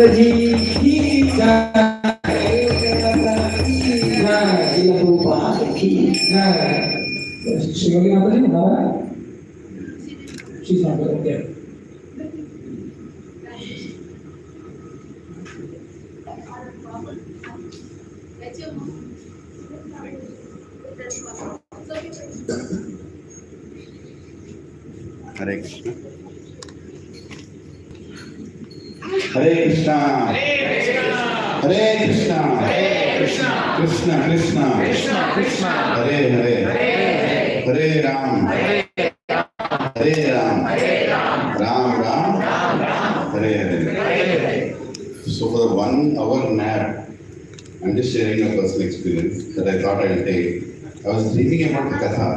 जी की जय, श्रील प्रभुपाद की जय। श्रीमती माता जी हमारा Shri okay. Hare Krishna Hare Krishna Hare Krishna Krishna Krishna Hare Hare Hare Ram Ram Ram Hare Hare. So for the 1 hour nap, I'm just sharing a personal experience that I thought I'll take. I was dreaming about the Katha.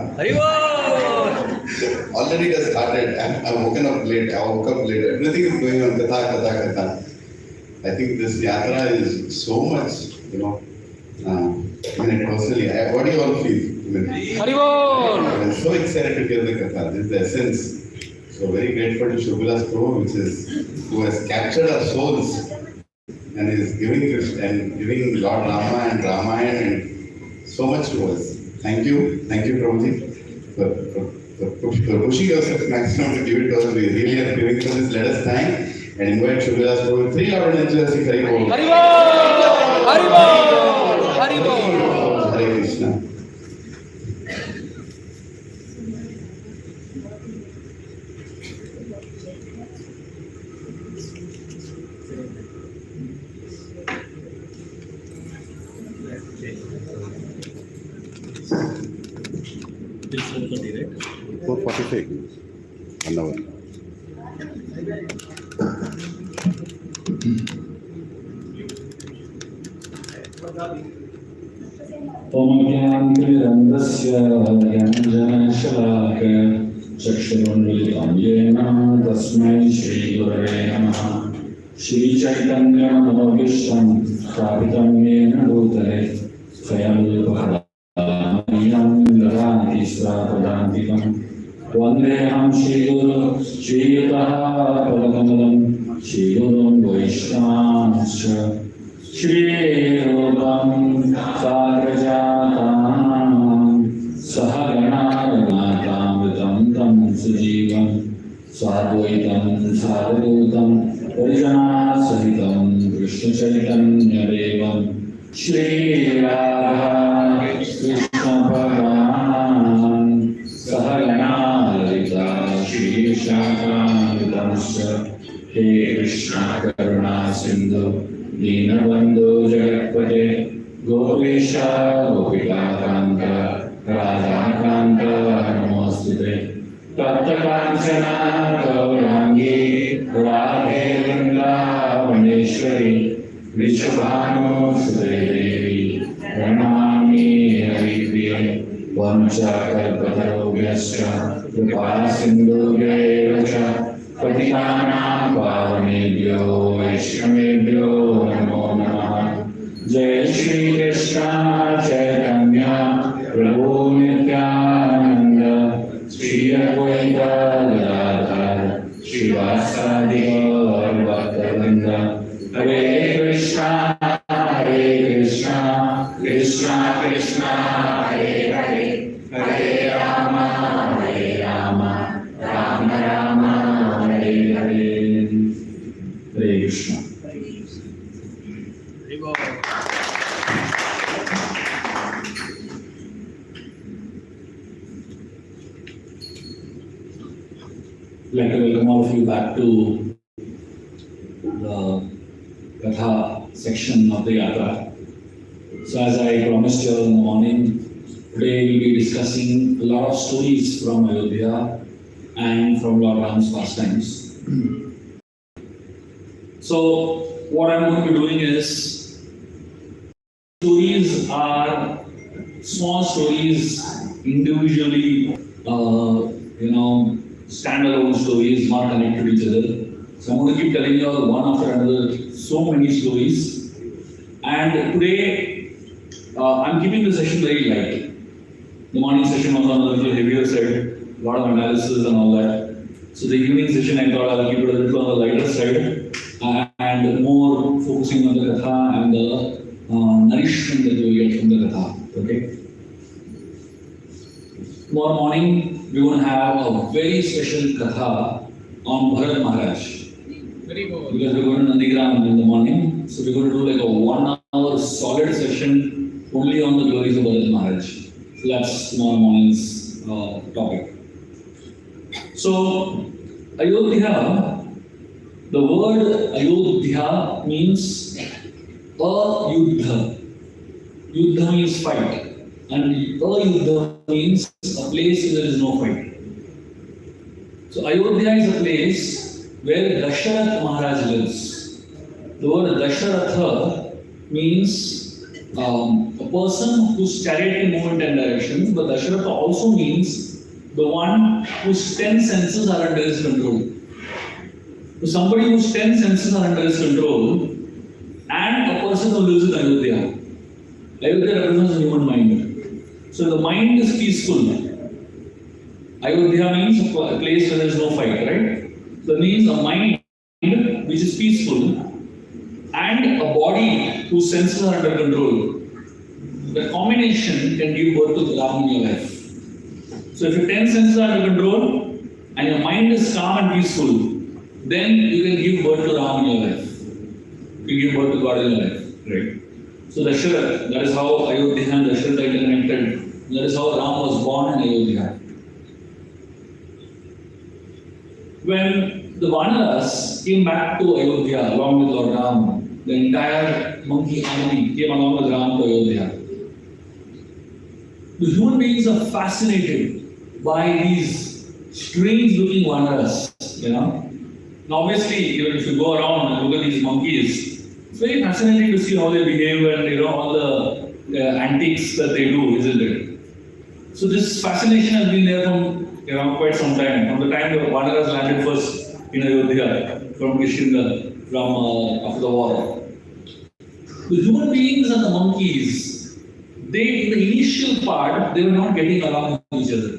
Already it has started. I've woken up late. I woke up late. Everything is going on Katha. I think this Yatra is so much, personally. What do you all feel? I'm so excited to hear the Katha. This is the essence. So very grateful to Vilas who has captured our souls and is giving Lord Rama and Ramayana and so much to us. Thank you, Prabhuji, for pushing yourself maximum to give it to us. We really are giving for this. Let us thank and invite Shubha Prabhu. 3 Lord and Angela Hari Bol. Hari Bol. Hare Krishna. It's 4:30, right? 4:45. 1 hour. ओमज्ञानतिमिरन्दस्य ज्ञानञ्जनशलाकया चक्षुरुन्मिलितं येन तस्मै श्रीगुरवे नमः। श्रीचैतन्यमनोभीष्टं स्थापितं येन भूतले स्वयं रूपकदामह्यं ददाति स्वापदान्तिकं। वन्देऽहं श्रीगुरुं श्रीयुतः पदकमलं श्रीगुरुं वैष्णवांश्च श्रीरूपं साग्रजातां सहगणामृतं तं सुजीवं साद्वैतं सावधूतं परिजनासहितं कृष्णचैतन्यदेवं श्रीराधा कृष्णभगवान् सहगणा श्रीशाखान्वितंश्च। हे कृष्ण करुणा सिन्धु दीनबन्धो जगत्पते गोपेश गोपिकान्त राधाकान्त नमोऽस्तुते। तप्तकाञ्चन गौराङ्गी राधे वृन्दावनेश्वरी वृषभानुसुते देवी प्रणमामि हरिप्रिये। वंशकल्पतरुभ्यश्च कृपासिन्धुभ्येव च पतितानां पावनेभ्यो वैष्णवेभ्यो नमो नमः। जय श्री कृष्ण चैतन्य प्रभु नित्यानंद श्री अद्वैत गदाधर श्रीवासादि गौर भक्तवृंद। हरे कृष्णा कृष्णा कृष्णा हरे हरे हरे राम राम राम हरे हरे। हरे Krishna. I'd like to welcome all of you back to the Katha section of the Yatra. So as I promised you in the morning, today we'll be discussing a lot of stories from Ayodhya and from Lord Ram's pastimes. So what I'm going to be doing is, stories are small stories, individually, standalone stories, not connected to each other. So I'm going to keep telling you all one after another so many stories. And today, I'm keeping the session very light. The morning session was on a little heavier side, a lot of analysis and all that. So the evening session, I thought I'll keep it a little on the lighter side and more Okay. Tomorrow morning, we're going to have a very special Katha on Bharat Maharaj. Very good. Because we're going to Nandigram in the morning. So we're going to do like a 1 hour solid session only on the glories of Bharat Maharaj. So that's tomorrow morning's topic. So, Ayodhya, the word Ayodhya means a-yuddha. Yuddha means fight. And a-yuddha means a place where there is no fight. So Ayodhya is a place where Dasharath Maharaj lives. The word Dasharatha means a person whose chariot can move in 10 directions, but Dasharatha also means the one whose 10 senses are under his control. So somebody whose 10 senses are under his control and a person who lives in Ayodhya. Ayodhya represents the human mind. So the mind is peaceful. Ayodhya means a place where there is no fight, right? So it means a mind which is peaceful and a body whose senses are under control. The combination can give birth to Ram in your life. So if your 10 senses are under control and your mind is calm and peaceful, then you can give birth to Ram in your life. You can give birth to God in your life, right? So Dasharath, that is how Ayodhya and Dasharath are connected. That is how Ram was born in Ayodhya. When the Vanaras came back to Ayodhya along with Lord Ram, the entire monkey army came along with Ram to Ayodhya. The human beings are fascinated by these strange looking Vanaras, Now obviously, even if you go around and look at these monkeys, it's very fascinating to see how they behave and all the antics that they do, isn't it? So this fascination has been there from quite some time. From the time the Vanaras landed first in Ayodhya from Kishinda, from after the war. The human beings and the monkeys, in the initial part, they were not getting along with each other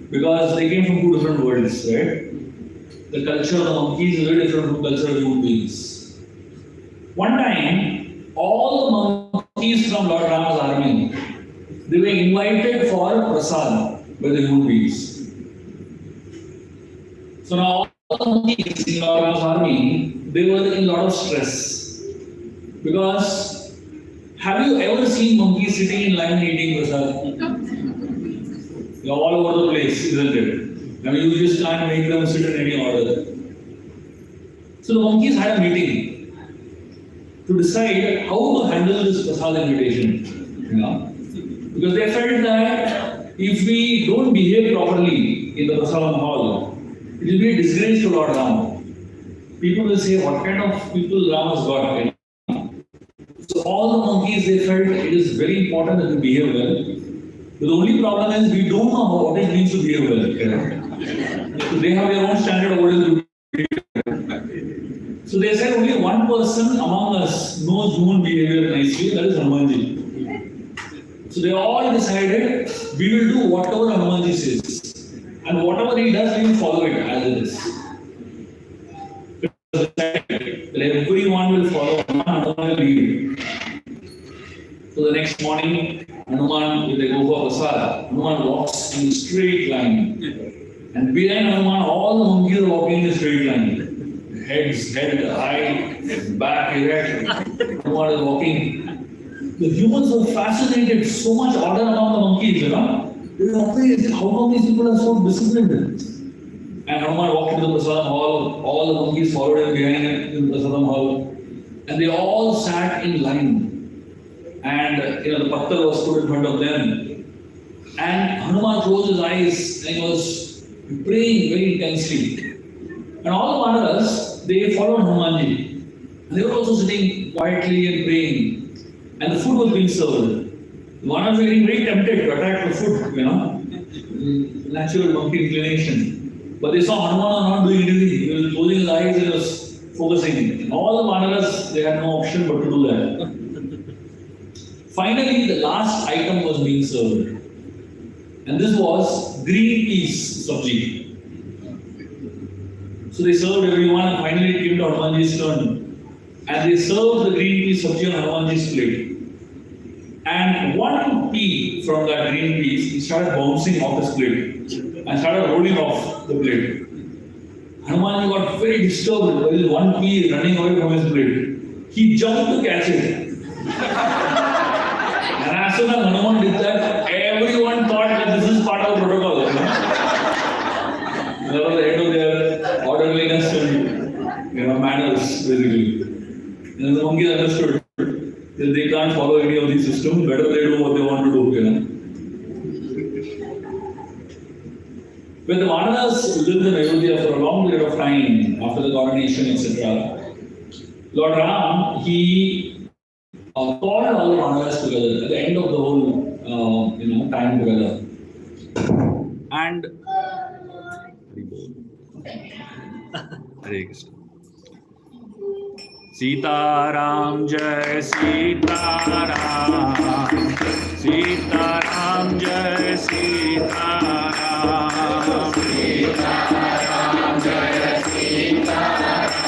because they came from two different worlds, right? The culture of the monkeys is very different from the culture of human beings. One time, all the monkeys from Lord Ram's army, they were invited for prasad by the human beings. So now all the monkeys in Lord Ram's army, they were in a lot of stress. Because have you ever seen monkeys sitting in line eating prasad? They're all over the place, isn't it? I mean, you just can't make them sit in any order. So the monkeys had a meeting to decide how to handle this prasad invitation. Because they felt that if we don't behave properly in the prasadam hall, it will be a disgrace to Lord Ram. People will say, what kind of people Ram has got? So all the monkeys, they felt it is very important that we behave well. But the only problem is we don't know what it means to behave well. So they have their own standard of what is to behave well. So they said only one person among us knows human behavior nicely, that is Hanumanji. So they all decided we will do whatever Hanumanji says. And whatever he does, we will follow it as it is. Everyone will follow Hanuman will lead. So the next morning, Hanuman, when they go for prasad, Hanuman walks in a straight line. And behind Hanuman, all the monkeys are walking in a straight line. Head high, back erect. Hanuman is walking. The humans were fascinated, so much order among the monkeys, They were amazed, how come these people are so disciplined? And Hanuman walked into the prasadam hall, all the monkeys followed him behind in the prasadam hall. And they all sat in line. And the patthar was put in front of them. And Hanuman closed his eyes and he was praying very intensely. And all the Vanaras, they followed Hanumanji. And they were also sitting quietly and praying. And the food was being served. The Vanaras were getting very tempted to attack the food, natural monkey inclination. But they saw Hanuman not doing anything. He was closing his eyes and he was focusing. And all the Vanaras, they had no option but to do that. Finally, the last item was being served. And this was green peas sabji. So they served everyone and finally it came to Hanumanji's turn. And they served the green peas sabji on Hanumanji's plate. And one pea from that green piece, he started bouncing off his plate and started rolling off the plate. Hanuman got very disturbed while one pea is running away from his plate. He jumped to catch it. And as soon as Hanuman did that, everyone thought that this is part of the protocol. That was the end of their orderliness and manners, basically. And the monkeys understood that they can't follow any of these systems. Better they do what they want to do. When the Vanaras lived in Ayodhya for a long period of time after the coronation, etc., Lord Ram, he called all the Vanaras together at the end of the whole time together. And Hare Krishna. Sitaram Jai Sitaram, Sitaram Jai Sitaram, Sitaram Jai Sitaram,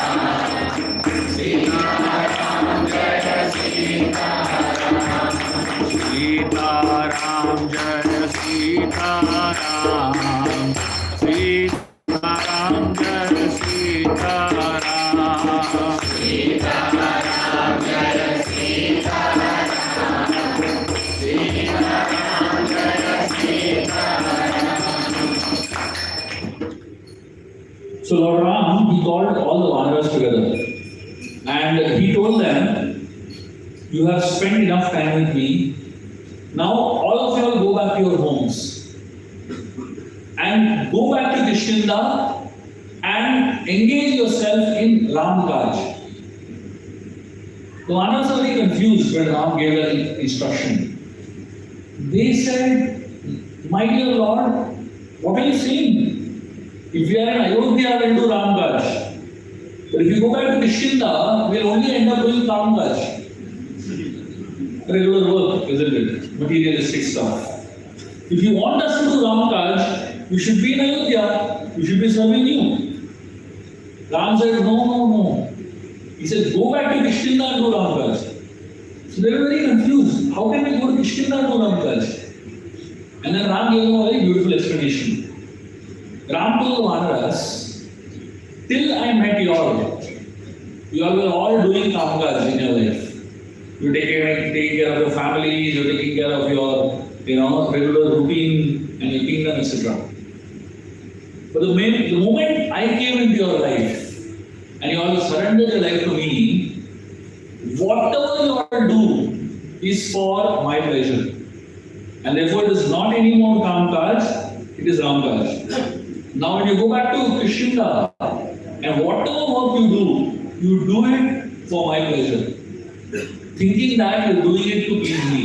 Sitaram Jai Sitaram, Sitaram Jai Sitaram, Sitaram Jai Sitaram. So Lord Ram, he called all the Vanaras together and he told them, you have spent enough time with me. Now all of you will go back to your homes and go back to Kishinda and engage yourself in Ram Kaj. The Vanaras are very confused when Ram gave them instruction. They said, my dear Lord, what are you saying? If we are in Ayodhya, we'll do Ram Kaj. But if you go back to Kishinda, we'll only end up doing Ram Kaj. Regular work, isn't it? Materialistic stuff. If you want us to do Ram Kaj, we should be in Ayodhya. We should be serving you. Ram said, no. He said, go back to Kishinda and do Ram Kaj. So they were very confused. How can we go to Kishinda and do Ram Kaj? And then Ram gave them a very beautiful explanation. Ram told the Vanaras, till I met you all were all doing Ram Kaj in your life. You're taking care of your families, you're taking care of your regular routine and your kingdom, etc. But the moment I came into your life and you all surrendered your life to me, whatever you all do is for my pleasure. And therefore it is not anymore Kam Kaj, it is Ram Kaj. Now when you go back to Kishinda and whatever work you do it for my pleasure. Thinking that you're doing it to please me.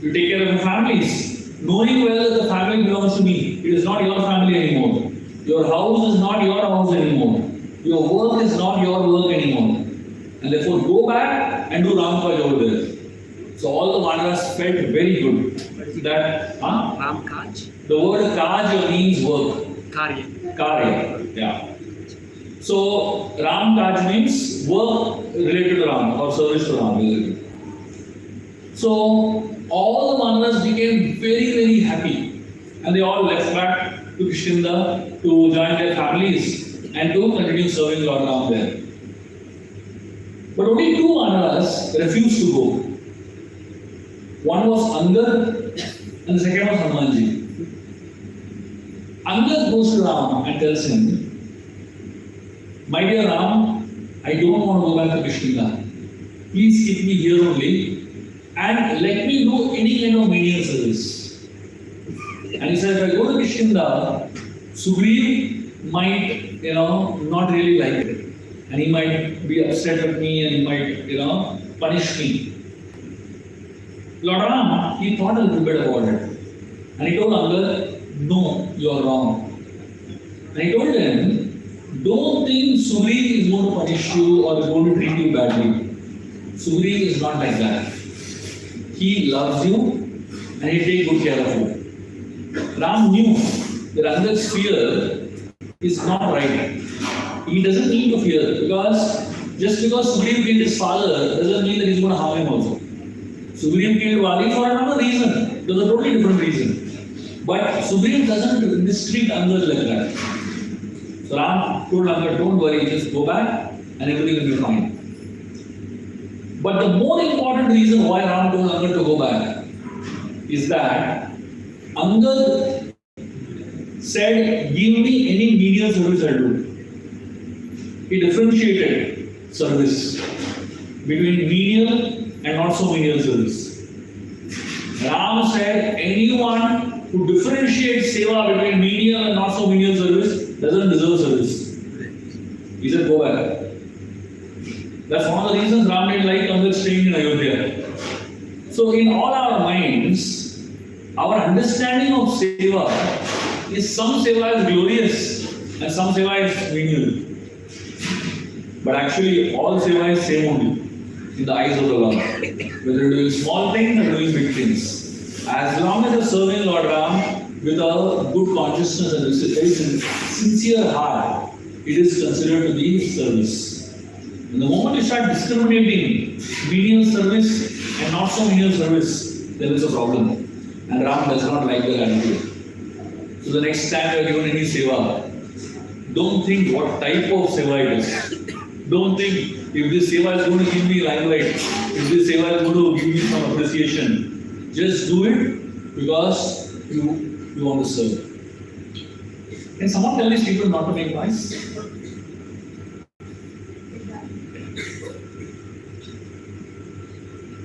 You take care of your families, knowing well that the family belongs to me. It is not your family anymore. Your house is not your house anymore. Your work is not your work anymore. And therefore go back and do Ram Kaj over there. So all the Vanaras felt very good. That Ram Kaj? The word Kaj means work. Karya. Yeah. So Ram Kaj means work related to Ram or service to Ram. So all the Vanaras became very, very happy. And they all left back to Kishinda to join their families and to continue serving Lord Ram there. But only two Vanaras refused to go. One was Angad and the second was Hanumanji. Angad goes to Ram and tells him, my dear Ram, I don't want to go back to Kishinda. Please keep me here only and let me do any kind of menial service. And he said, if I go to Kishinda, Sugriv might, not really like it. And he might be upset with me and he might, punish me. Lord Ram, he thought a little bit about it. And he told Angad, no, you are wrong. And he told him, don't think Sugriv is going to punish you or is going to treat you badly. Sugriv is not like that. He loves you and he will take good care of you. Ram knew that Angad's fear is not right. He doesn't need to fear because just because Sugriv killed his father doesn't mean that he's going to harm him also. Sugriv killed Vali for another reason. There's a totally different reason. But Sugriv doesn't mistreat Angad like that. So Ram told Angad, don't worry, just go back and everything will be fine. But the more important reason why Ram told Angad to go back is that Angad said, give me any menial service I'll do. He differentiated service between menial and not so menial service. Ram said, anyone who differentiates seva between menial and not so menial service doesn't deserve service. He said, go back. That's one of the reasons Ram didn't like Angad staying in Ayodhya. So in all our minds, our understanding of seva is some seva is glorious and some seva is menial. But actually all seva is same only in the eyes of the Lord. Whether you're doing small things or doing big things. As long as you're serving Lord Ram with a good consciousness and a very sincere heart, it is considered to be service. And the moment you start discriminating menial service and not so menial service, there is a problem. And Ram does not like that attitude. So the next time you are given any seva, don't think what type of seva it is. Don't think if this seva is going to give me limelight, if this seva is going to give me some appreciation. Just do it because you want to serve. Can someone tell these people not to make noise?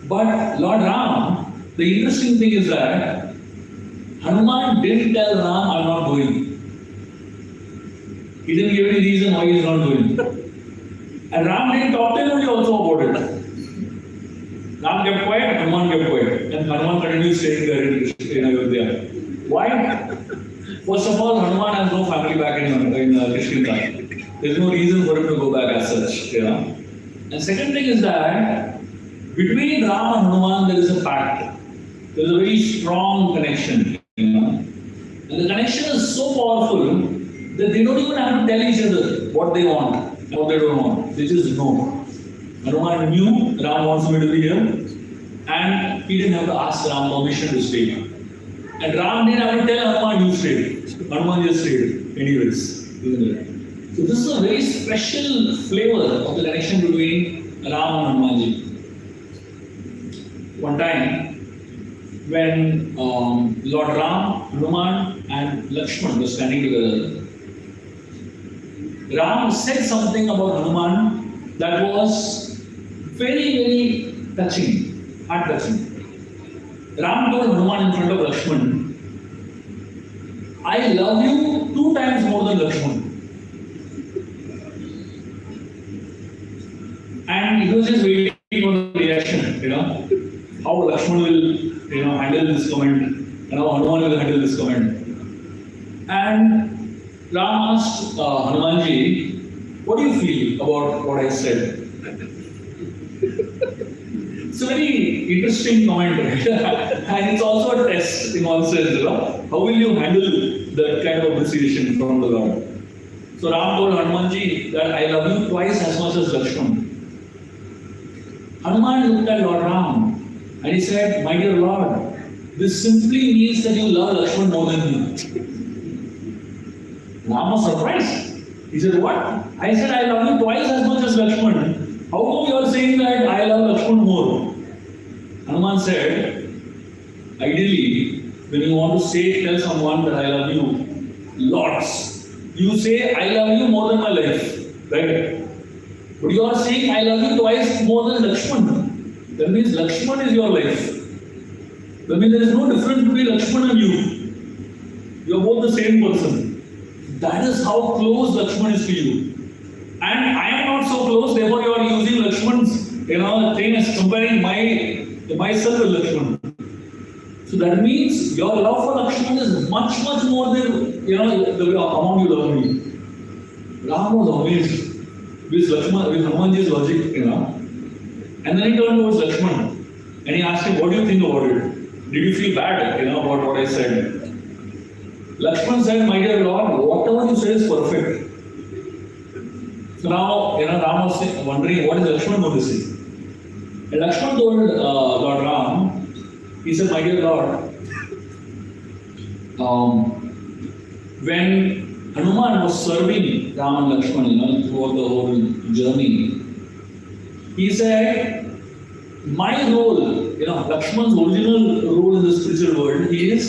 But Lord Ram, the interesting thing is that Hanuman didn't tell Ram, I'm not going. He didn't give any reason why he's not going. And Ram didn't talk to anybody also about it. Ram kept quiet, Hanuman kept quiet. And Hanuman continued staying there in Ayodhya. Why? First of all, Hanuman has no family back in Kishkinda. There's no reason for him to go back as such. And second thing is that between Ram and Hanuman there is a pact. There is a very strong connection. And the connection is so powerful that they don't even have to tell each other what they want and what they don't want. They just know. Hanuman knew Ram wants me to be here, and he didn't have to ask Ram permission to stay. And Ram didn't have to tell Hanuman you stay. Hanuman just stayed anyways. So this is a very special flavor of the connection between Ram and Hanumanji. One time, when Lord Ram, Hanuman and Lakshman were standing together, Ram said something about Hanuman that was very, very touching, heart-touching. Ram told Hanuman in front of Lakshman, I love you 2 times more than Lakshman. And he was just waiting for the reaction, how Lakshman will, handle this comment, and how Hanuman will handle this comment. And Ram asked Hanumanji, what do you feel about what I said? It's a very interesting comment, right? And it's also a test in one sense, How will you handle that kind of appreciation from the Lord? So Ram told Hanumanji that I love you twice as much as Lakshman. Hanuman looked at Lord Ram and he said, my dear Lord, this simply means that you love Lakshman more than me. Ram was surprised. He said, what? I said, I love you twice as much as Lakshman. How come you are saying that I love Lakshman more? Hanuman said, ideally, when you want to tell someone that I love you lots, you say, I love you more than my life. Right? But you are saying, I love you twice more than Lakshman. That means Lakshman is your life. That means there is no difference between Lakshman and you. You are both the same person. That is how close Lakshman is to you. And I am not so close, therefore you are using Lakshman's thing as comparing myself with Lakshman. So that means your love for Lakshman is much, much more than the amount you love me. Ram was amazed with Hanumanji's logic, And then he turned towards Lakshman and he asked him, what do you think about it? Did you feel bad, about what I said? Lakshman said, my dear Lord, whatever you said is perfect. So now, Ram was wondering, what is Lakshman going to say? And Lakshman told Lord Ram, he said, my dear Lord, when Hanuman was serving Ram and Lakshman, throughout the whole journey, he said, my role, Lakshman's original role in the spiritual world, he is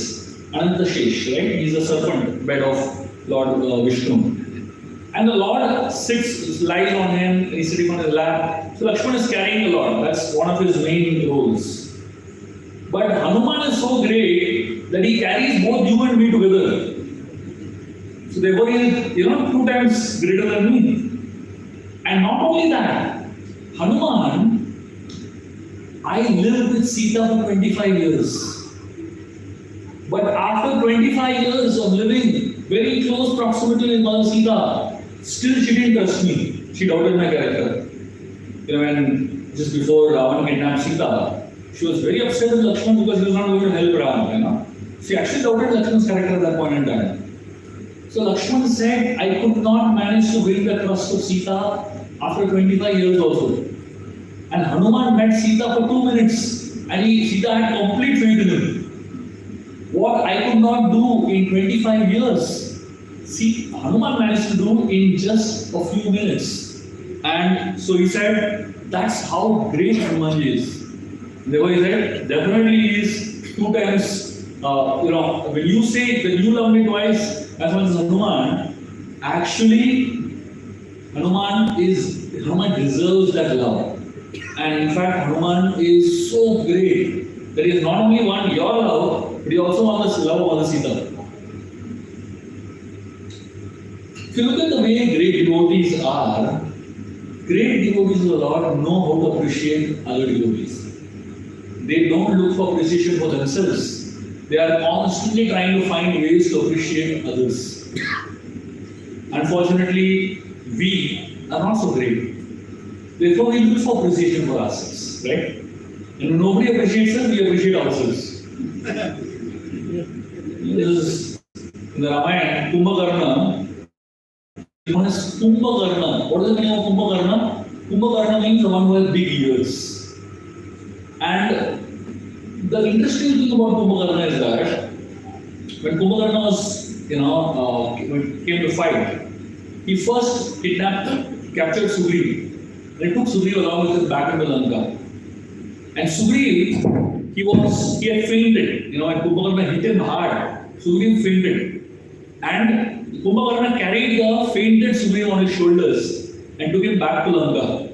Anantashesh, right? He is the serpent bed of Lord Vishnu. And the Lord lies on him, and he's sitting on his lap. So Lakshman is carrying the Lord. That's one of his main roles. But Hanuman is so great that he carries both you and me together. So therefore he is, 2 times greater than me. And not only that, Hanuman, I lived with Sita for 25 years. But after 25 years of living very close proximity with Mother Sita, still she didn't trust me. She doubted my character. When just before Ravan kidnapped Sita, she was very upset with Lakshman because he was not going to help Ram. She actually doubted Lakshman's character at that point in time. So Lakshman said, I could not manage to win the trust of Sita after 25 years also. And Hanuman met Sita for 2 minutes, and Sita had complete faith in him. What I could not do in 25 years, Hanuman managed to do in just a few minutes. And so he said, that's how great Hanuman is. Therefore he said, definitely he is 2 times, when you say that you love me twice as much as Hanuman, actually Hanuman deserves that love. And in fact, Hanuman is so great that he has not only won your love, but he also won the love of Mother Sita. If you look at the way great devotees are, great devotees of the Lord know how to appreciate other devotees. They don't look for appreciation for themselves. They are constantly trying to find ways to appreciate others. Unfortunately, we are not so great. Therefore, we look for appreciation for ourselves, right? And when nobody appreciates us, we appreciate ourselves. In the Ramayana, Kumbhakarna, what is the meaning of Kumbhakarna? Kumbhakarna means the one who has big ears. And the interesting thing about Kumbhakarna is that when Kumbhakarna was, when it came to fight, he first captured Sugriv. And he took Sugriv along with him back into Lanka. And Sugriv, he had fainted. And Kumbhakarna hit him hard. Sugriv fainted. And Kumbhakarna carried the fainted Sugriv on his shoulders and took him back to Lanka.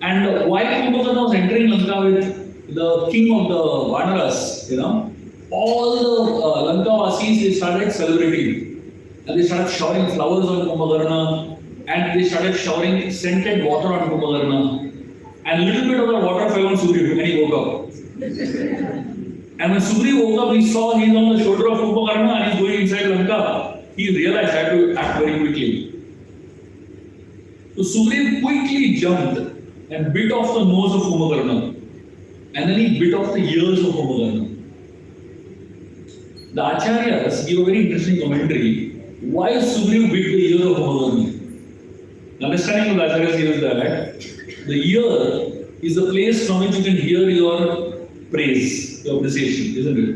And while Kumbhakarna was entering Lanka with the king of the Vanaras, all the Lankavasis, they started celebrating. And they started showering flowers on Kumbhakarna. And they started showering scented water on Kumbhakarna. And a little bit of the water fell on Sugriv and he woke up. And when Sugriv woke up, he saw he's on the shoulder of Kumbhakarna and he's going inside Lanka. He realized he had to act very quickly. So Sugriv quickly jumped and bit off the nose of Kumbhakarna. And then he bit off the ears of Kumbhakarna. The Acharyas give a very interesting commentary. Why Sugriv bit the ear of Kumbhakarna? The understanding of the Acharyas is that the ear is the place from which you can hear your praise, your appreciation, isn't it?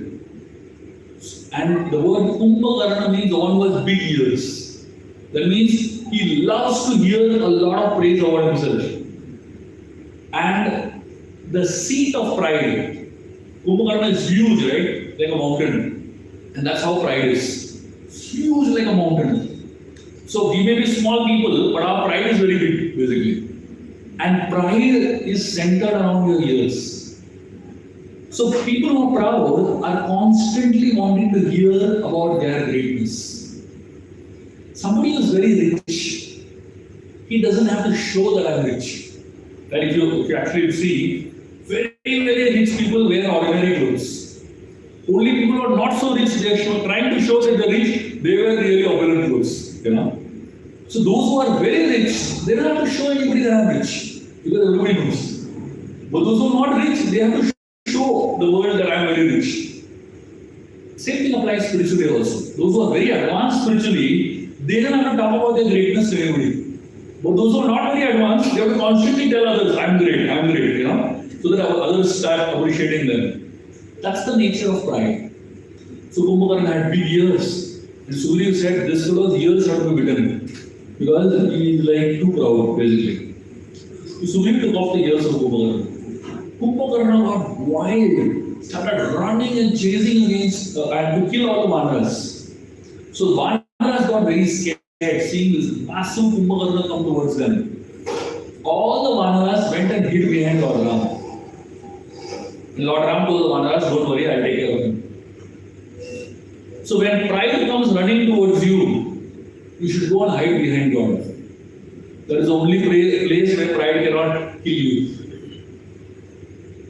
And the word Kumbhakarna means the one who has big ears. That means he loves to hear a lot of praise about himself. And the seat of pride, Kumbhakarna is huge, right? Like a mountain. And that's how pride is. It's huge like a mountain. So we may be small people, but our pride is very big, basically. And pride is centered around your ears. So people who are proud are constantly wanting to hear about their greatness. Somebody who is very rich, he doesn't have to show that I'm rich. Right? If you actually see, very, very rich people wear ordinary clothes. Only people who are not so rich, they are trying to show that they're rich, they wear really opulent clothes. So those who are very rich, they don't have to show anybody that I'm rich, because everybody knows. But those who are not rich, they have to show the world that I'm very rich. Same thing applies spiritually also. Those who are very advanced spiritually, they don't have to talk about their greatness to anybody. But those who are not very advanced, they have to constantly tell others, I'm great, so that others start appreciating them. That's the nature of pride. So Kumbhakarna had big ears. And Surya said this fellow's ears have to be bitten because he is like too proud, basically. So Surya took off the ears of Kumbhakarna. Kumbhakarna got wild, started running and chasing against and to kill all the Vanaras. So Vanaras got very scared seeing this massive Kumbhakarna come towards them. All the Vanaras went and hid behind Lord Ram. And Lord Ram told the Vanaras, don't worry, I'll take care of him. So when pride comes running towards you, you should go and hide behind God. That is the only place where pride cannot kill you.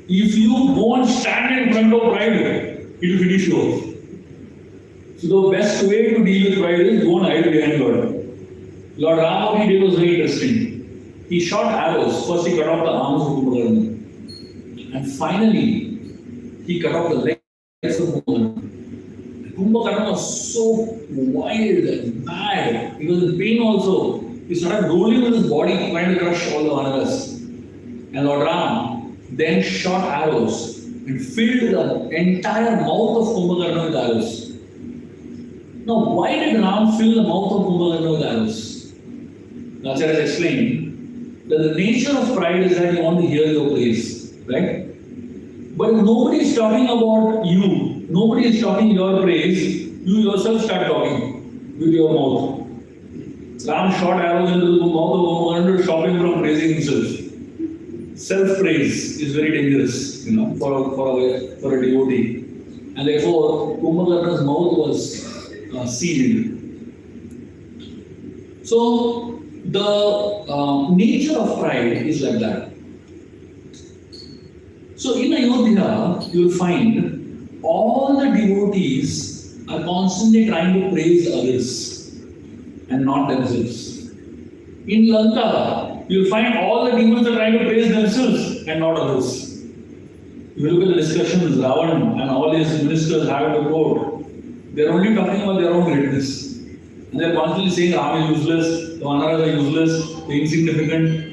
If you go and stand in front of pride, it will finish you off. So the best way to deal with pride is go and hide behind God. Lord Ram, what he did was very interesting. He shot arrows. First he cut off the arms of Kumbhakarna. And finally, he cut off the legs of Kumbhakarna. Kumbhakarna was so wild and mad. He was in pain also. He started rolling with his body, trying to crush all the Vanaras. And Lord Ram then shot arrows and filled the entire mouth of Kumbhakarna with arrows. Now, why did Ram fill the mouth of Kumbhakarna with arrows? Acharya has explained that the nature of pride is that you want to hear your praise, right? But if nobody is talking about you, nobody is talking your praise, you yourself start talking with your mouth. Ram shot arrows into the mouth of Kumbhakarna to stop him from praising himself. Self-praise is very dangerous, for a devotee. And therefore, Kumbhakarna's mouth was sealed. So, the nature of pride is like that. So in Ayodhya, you will find all the devotees are constantly trying to praise others and not themselves. In Lanka, you will find all the demons are trying to praise themselves and not others. If you look at the discussions Ravan and all his ministers have in the court, they are only talking about their own greatness. And they are constantly saying Ram is useless, the Vanaras are useless, they are insignificant.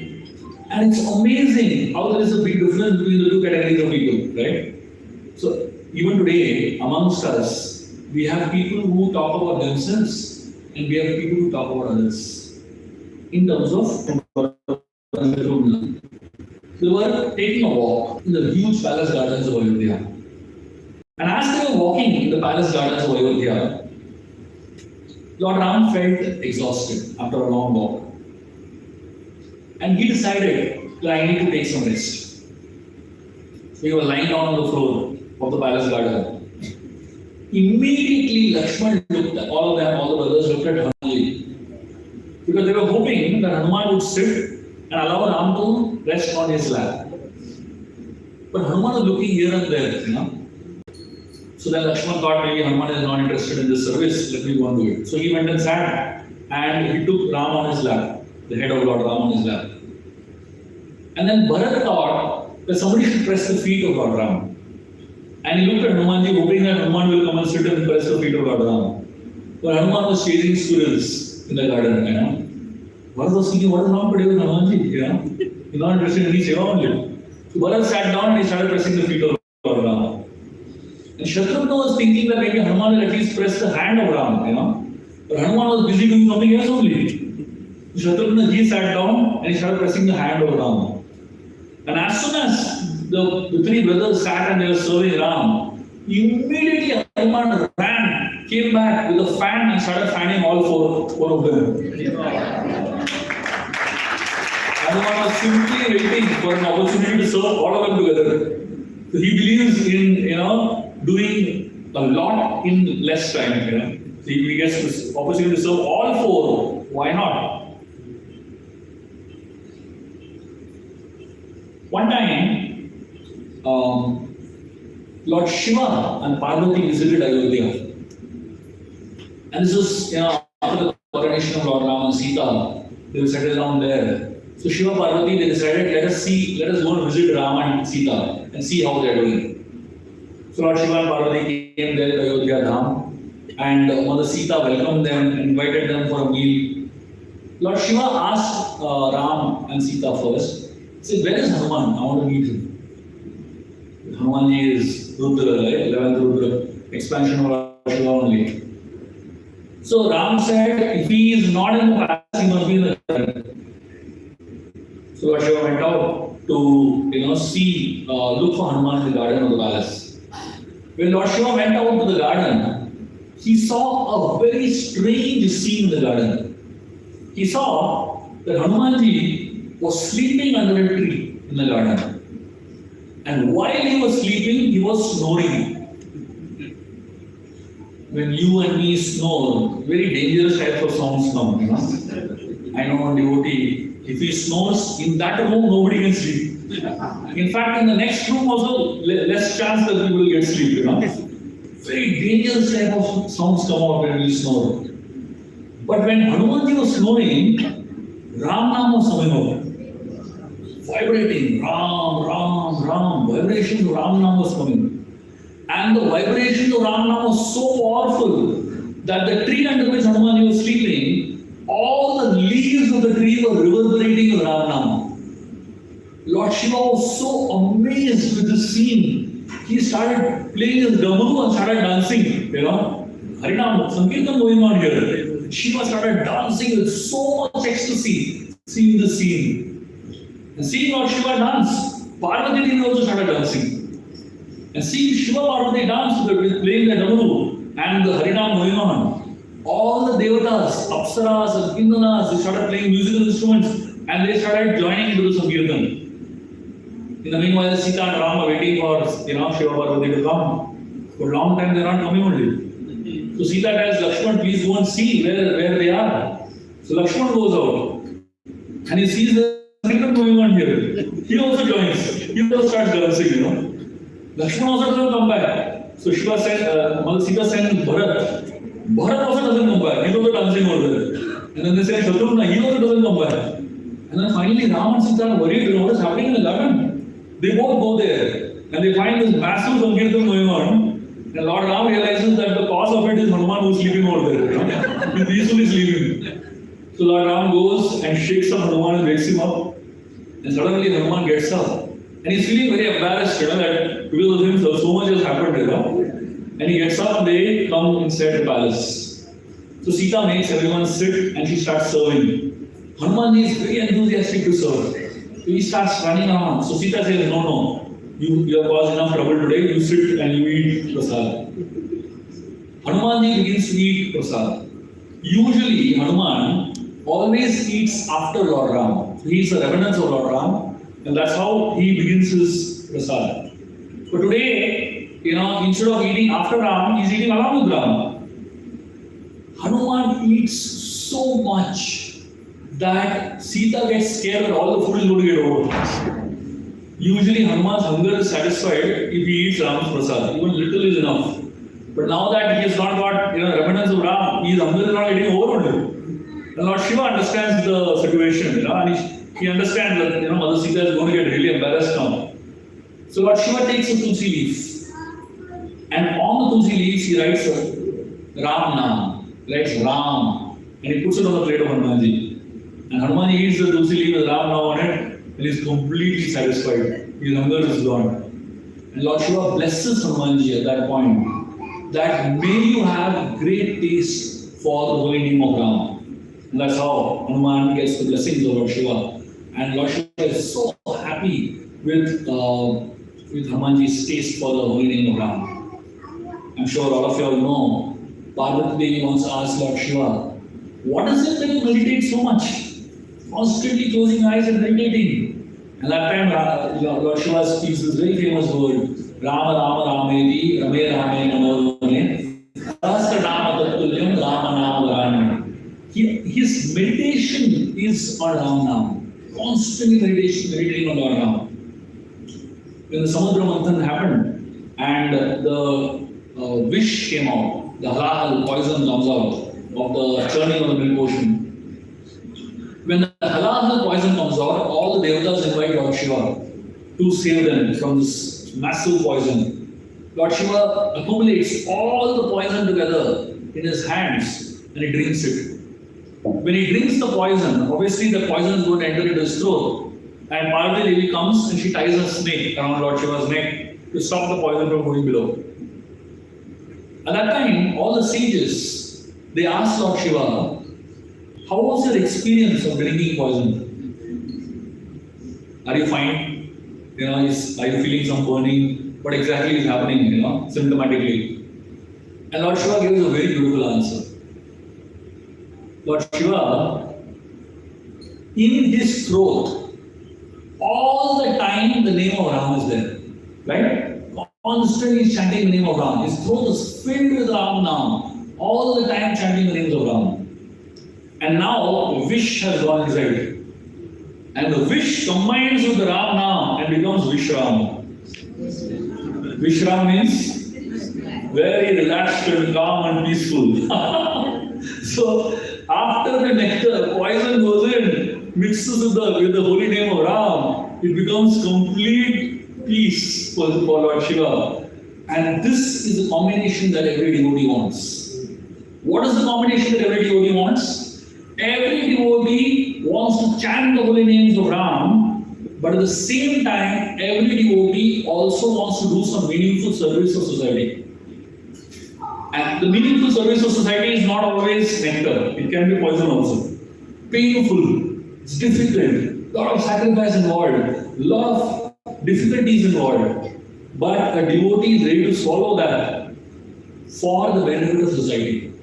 And it's amazing how there is a big difference between the two categories of people, right? So even today, amongst us, we have people who talk about themselves and we have people who talk about others. In terms of they were taking a walk in the huge palace gardens of Ayodhya. And as they were walking in the palace gardens of Ayodhya, Lord Ram felt exhausted after a long walk. And he decided that I need to take some rest. So he was lying down on the floor of the palace garden. Immediately Lakshman looked at all of them, all the brothers looked at Hanuman. Because they were hoping that Hanuman would sit and allow Ram to rest on his lap. But Hanuman was looking here and there, So then Lakshman thought maybe Hanuman is not interested in this service, let me go and do it. So he went and sat and he took Ram on his lap, the head of Lord Ram on his lap. And then Bharat thought that somebody should press the feet of Lord Ram. And he looked at Hanumanji hoping that Hanuman will come and sit and press the feet of Lord Ram. But Hanuman was chasing squirrels in the garden, Bharat was thinking, what is wrong today with Hanumanji? He's not interested in any seva only. So Bharat sat down and he started pressing the feet of Lord Ram. And Shatrugna was thinking that maybe Hanuman will at least press the hand of Ram, But Hanuman was busy doing something else only. Shatrugna ji sat down and he started pressing the hand of Ram. And as soon as the three brothers sat and they were serving Ram, immediately Hanuman ran, came back with a fan and started fanning all four of them. Hanuman was simply waiting for an opportunity to serve all of them together. So he believes in, doing a lot in less time, So he gets this opportunity to serve all four. Why not? One time, Lord Shiva and Parvati visited Ayodhya. And this was, after the coronation of Lord Ram and Sita, they were settled down there. So Shiva Parvati, they decided, let us go and visit Ram and Sita and see how they are doing. So Lord Shiva and Parvati came there to Ayodhya Dham, and Mother Sita welcomed them, invited them for a meal. Lord Shiva asked Ram and Sita first, he said, where is Hanuman? I want to meet him. Hanumanji is Rudra, right? 11th Rudra, expansion of Lord Shiva only. So Ram said, if he is not in the palace, he must be in the garden. So Lord Shiva went out to, see, look for Hanuman in the garden of the palace. When Lord Shiva went out to the garden, he saw a very strange scene in the garden. He saw that Hanumanji was sleeping under a tree in the garden. And while he was sleeping, he was snoring. When you and me snore, very dangerous types of sounds come, I know a devotee, if he snores, in that room, nobody can sleep. In fact, in the next room also, less chance that people will get sleep, Very dangerous type of sounds come out when we snore. But when Hanumanji was snoring, Ram Nam was coming out. Vibrating, Ram, Ram, Ram, vibration of Ram Nam was coming. And the vibration of Ram Nam was so powerful that the tree under which Hanumanji was sleeping, all the leaves of the tree were reverberating with Ram Nam. Lord Shiva was so amazed with this scene. He started playing his damaru and started dancing, Harinam, Sankirtan going on here. Shiva started dancing with so much ecstasy, seeing the scene. And seeing Lord Shiva dance, Parvati Devi also started dancing. And seeing Shiva Parvati dance with playing the damaru and the Harinam going on, all the devatas, apsaras and kindanas, they started playing musical instruments and they started joining into the Sankirtan. In the meanwhile, Sita and Ram are waiting for Shiva Parvati to come. For a long time they are not coming only. So Sita tells Lakshman, please go and see where they are. So Lakshman goes out and he sees the Sankirtan going on here. He also joins. He also starts dancing, Lakshman also doesn't come back. So Sita sends Bharat. Bharat also doesn't come back. He's also dancing over there. And then they say Shatrugna, he also doesn't come back. And then finally Ram and Sita are worried, what is happening in the garden? They both go there and they find this massive Sankirtan going on. And Lord Ram realizes that the cause of it is Hanuman who is sleeping over there. He's peacefully sleeping. So Lord Ram goes and shakes up Hanuman and wakes him up. And suddenly Hanuman gets up. And he's feeling very embarrassed, that because of him so much has happened, And he gets up and they come inside the palace. So Sita makes everyone sit and she starts serving. Hanuman is very enthusiastic to serve. So he starts running around. So Sita says, no. You have caused enough trouble today. You sit and you eat prasad. Hanumanji begins to eat prasad. Usually Hanuman always eats after Lord Ram. He is the revenants of Lord Ram. And that's how he begins his prasad. But today, instead of eating after Ram, he's eating along with Ram. Hanuman eats so much that Sita gets scared that all the food is going to get over. Usually Hanuman's hunger is satisfied if he eats Ram's prasad. Even little is enough. But now that he has not got remnants of Ram, his hunger is not getting over. And Lord Shiva understands the situation, and he understands that Mother Sita is going to get really embarrassed now. So Lord Shiva takes a tulsi leaf, and on the tulsi leaves he writes Ram Nam, writes Ram, and he puts it on the plate of Hanumanji. And Hanumanji eats the tulsi leaf with Ram Nam on it, and he is completely satisfied. His hunger is gone. And Lord Shiva blesses Hanumanji at that point, that may you have great taste for the holy name of Ram. And that's how Hanuman gets the blessings of Lord Shiva. And Lord Shiva is so happy with Hanumanji's taste for the holy name of Ram. I'm sure all of you all know, Parvati Devi once asked Lord Shiva, what is it that you meditate so much? Constantly closing eyes and meditating. And that time Lord Shiva speaks this very famous word, Rama Rama Rameti, Rame Rame Manodane, Rasa Rama Tattulyam Rama Nama Rama. His meditation is on Ram Nam. Constantly meditating on Lord Ram. When the Samudra Manthan happened and the wish came out, the halal poison comes out of the churning of the milk ocean. When the halal poison comes out, all the devatas invite Lord Shiva to save them from this massive poison. Lord Shiva accumulates all the poison together in his hands and he drinks it. When he drinks the poison, obviously the poison is going to enter into his throat. And Parvati Devi comes and she ties a snake around Lord Shiva's neck to stop the poison from going below. At that time, all the sages, they asked Lord Shiva, how was your experience of drinking poison? Are you fine? Are you feeling some burning? What exactly is happening, symptomatically? And Lord Shiva gives a very beautiful answer. Lord Shiva, in his throat, all the time the name of Ram is there. Right? Constantly chanting the name of Ram. His throat is filled with Ram now. All the time chanting the names of Ram. And now Vish has gone inside. And the Vish combines with the Ram now and becomes Vishram. Vishram means very relaxed and calm and peaceful. So after the nectar, poison goes in, mixes with the holy name of Ram, it becomes complete peace for Lord Shiva. And this is the combination that every devotee wants. What is the combination that every devotee wants? Every devotee wants to chant the holy names of Ram, but at the same time, every devotee also wants to do some meaningful service of society. And the meaningful service of society is not always nectar. It can be poison also. Painful, it's difficult, lot of sacrifice involved, lot of difficulties involved. But a devotee is ready to swallow that for the benefit of society.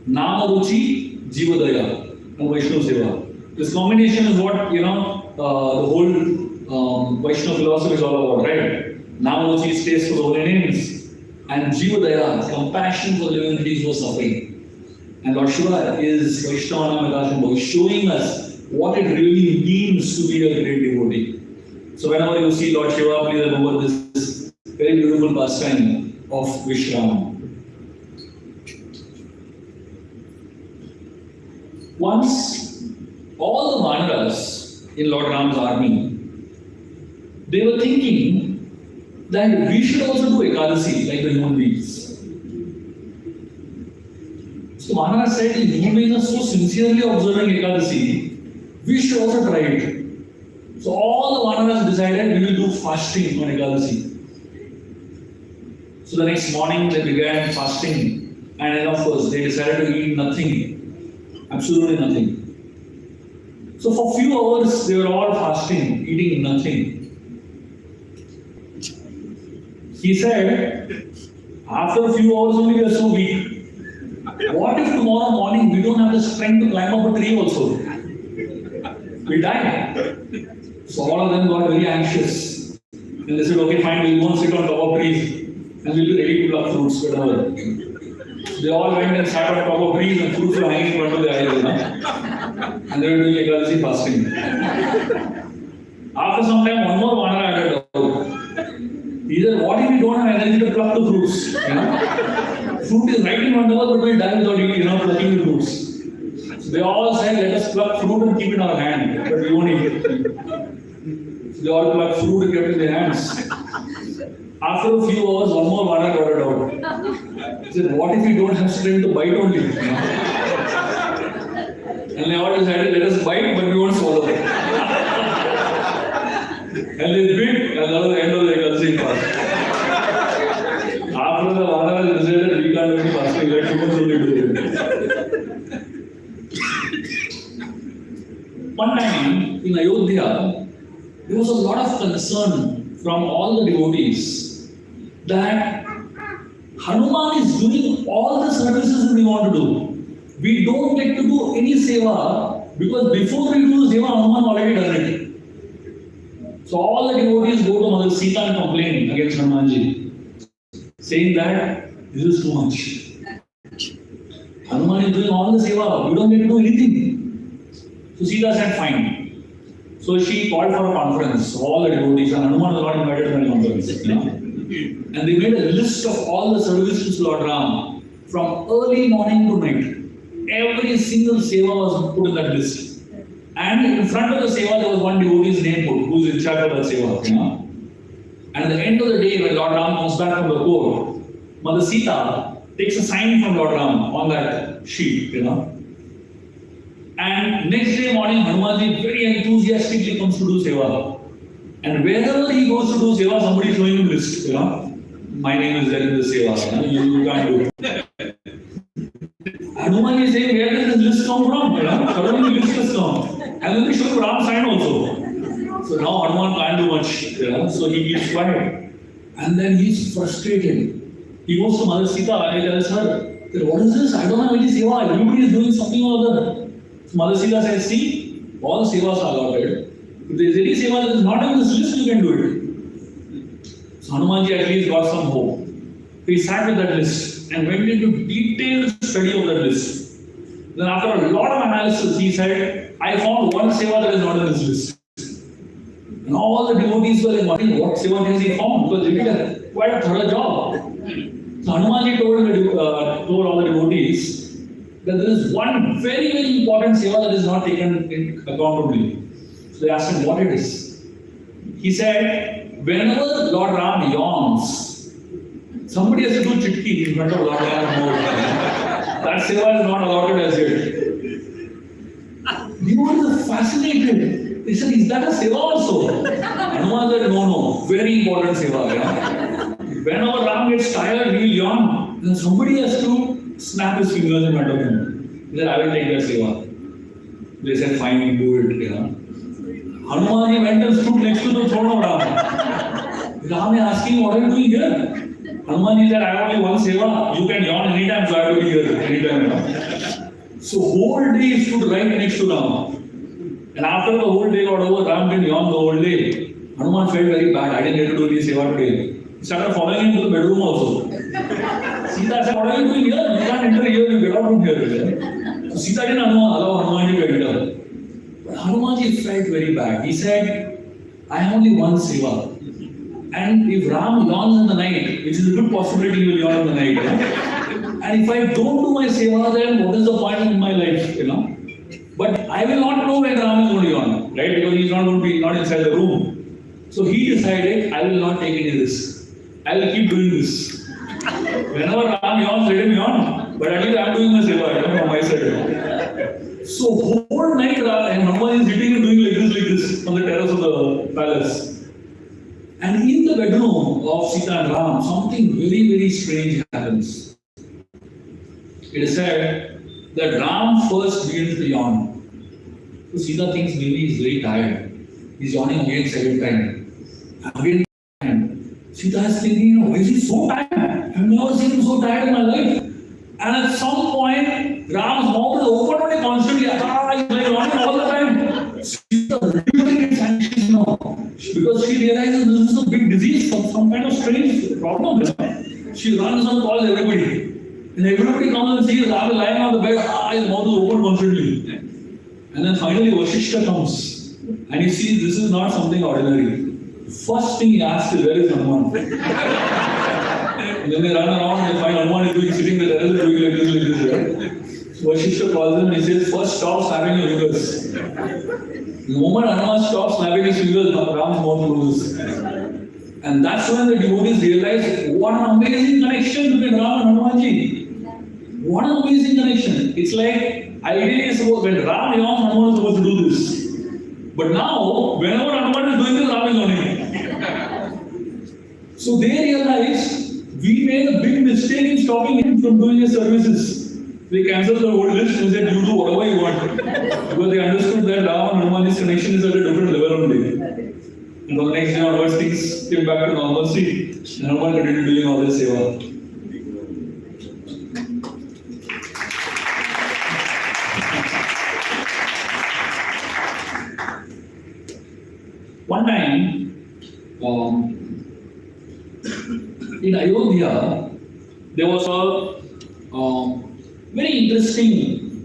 Nama Ruchi, Jiva Daya, and Vaishnava Seva. This combination is what, the whole Vaishnava philosophy is all about, right? Nama Ruchi is taste for the holy names. And Jiva Daya, compassion for living entities who are suffering. And Lord Shiva is Vaishnava showing us what it really means to be a great devotee. So whenever you see Lord Shiva, please remember this very beautiful pastime of Vishram. Once, all the Vanaras in Lord Ram's army, they were thinking that we should also do Ekadasi like the human beings. So Maharaj said, if human beings are so sincerely observing Ekadasi, we should also try it. So all the Vanaras decided we will do fasting on Ekadasi. So the next morning they began fasting, and then of course they decided to eat nothing, absolutely nothing. So for few hours they were all fasting, eating nothing. He said, after a few hours only we are so weak. What if tomorrow morning we don't have the strength to climb up a tree also? We die. So all of them got very anxious. And they said, okay, fine, we'll go and sit on top of trees and we'll be ready to pluck fruits, whatever. They all went and sat on top of trees and fruits were hanging in front of their eyes. And they were doing Ekadasi fasting. After some time, one more Vanara had a doubt. He said, what if we don't have energy to pluck the fruits? Fruit is right in front of us, but we'll die without plucking the fruits. So they all said, let us pluck fruit and keep it in our hand, but we won't eat it. So they all plucked fruit and kept it in their hands. After a few hours, one more Vana got it out. He said, what if we don't have strength to bite only? And they all decided, let us bite, but we won't swallow it. And they bit, and that was the end of the Ekadasi fast. After the Vana decided, we can't do any fasting, let humans only do it. One time in Ayodhya, there was a lot of concern from all the devotees that Hanuman is doing all the services that we want to do. We don't get to do any seva because before we do the seva, Hanuman already done it. So all the devotees go to Mother Sita and complain against Hanumanji, saying that this is too much. Hanuman is doing all the seva, we don't get to do anything. So Sita said, fine. So she called for a conference, all the devotees, and Hanuman was not invited to the conference. And they made a list of all the services to Lord Ram from early morning to night. Every single seva was put in that list. And in front of the seva, there was one devotee's name put, who's in charge of that seva. And at the end of the day, when Lord Ram comes back from the court, Mother Sita takes a sign from Lord Ram on that sheet, And next day morning, Hanumanji very enthusiastically comes to do seva. And wherever he goes to do seva, somebody is showing him list, My name is there in the seva, you can't do it. Hanuman is saying, where does this list come from? Suddenly the list has come. And then they show Ram sign also. So now Hanuman can't do much, so he keeps quiet. And then he's frustrated. He goes to Mother Sita and he tells her, what is this? I don't have any seva. Everybody is doing something or other. So Mother Sita says, see, all sevas are allotted. If there is any seva that is not on this list, you can do it. So Hanumanji at least got some hope. He sat with that list and went into detailed study of that list. Then after a lot of analysis, he said, I found one seva that is not on this list. And all the devotees were wondering what seva has he found, because they did quite a thorough job. So Hanumanji told all the devotees that there is one very, very important seva that is not taken in accountably. So they asked him what it is. He said, whenever Lord Ram yawns, somebody has to do chitki in front of Lord Ram. That seva is not allotted as yet. Devotees are fascinated. They said, is that a seva also? Hanuman said, no, very important seva. Whenever Ram gets tired, he will yawn. Then somebody has to snap his fingers in front of him. He said, I will take that seva. They said, fine, do it. Hanuman went and stood next to the throne of Ram. Ram is asking, what are you doing here? Hanuman said, I have only one seva. You can yawn anytime, so I have to be here anytime. So whole day he stood right next to Ram. And after the whole day got over, Ram didn't yawn the whole day. Hanuman felt very bad. I didn't get to do any seva today. He started following him to the bedroom also. Sita said, what are you doing here? You can't enter here, you get out from here. So Sita didn't allow Hanuman to enter. But Hanumanji felt very bad. He said, I have only one seva. And if Ram yawns in the night, which is a good possibility he will yawn in the night. And if I don't do my seva, then what is the point in my life? But I will not know when Ram is going to yawn, right? Because he is not going to be not inside the room. So he decided, I will not take any risk. I will keep doing this. Whenever Ram yawns, let him yawn. But at least I am doing my seva from my side. So whole night and Hanuman is sitting and doing like this on the terrace of the palace. And in the bedroom of Sita and Ram, something very, very strange happens. It is said that Ram first begins to yawn. So Sita thinks maybe he's very tired. He's yawning again second time. Again. Sita is thinking, why is he so tired? I've never seen him so tired in my life. And at some point, Ram's mouth is open only constantly. He's like yawning all the time. Sita really gets anxious now. Because she realizes this is a big disease, some kind of strange problem. She runs and calls everybody. And everybody comes and sees Ram lying on the bed. His mouth is open constantly. And then finally Vasishtha comes. And he sees this is not something ordinary. First thing he asks is, where is Hanuman? And then they run around and find Hanuman is sitting there, doing like this, right? So Vasishtha calls him and he says, first stop snapping your fingers. The moment Hanuman stops snapping his fingers, Ram's mouth closes. And that's when the devotees realize what an amazing connection between Ram and Hanumanji. What an amazing connection. It's like, ideally suppose when Ram yawns, Hanuman is supposed to do this. But now, whenever Hanuman is doing this, Ram is yawning. So they realized we made a big mistake in stopping him from doing his services. They cancelled the whole list and said, you do whatever you want. Because they understood that Ram and Hanuman's connection is at a different level only. And on the next day onwards, things came back to normalcy. And Hanuman continued doing all this seva. One time, in Ayodhya, there was a very interesting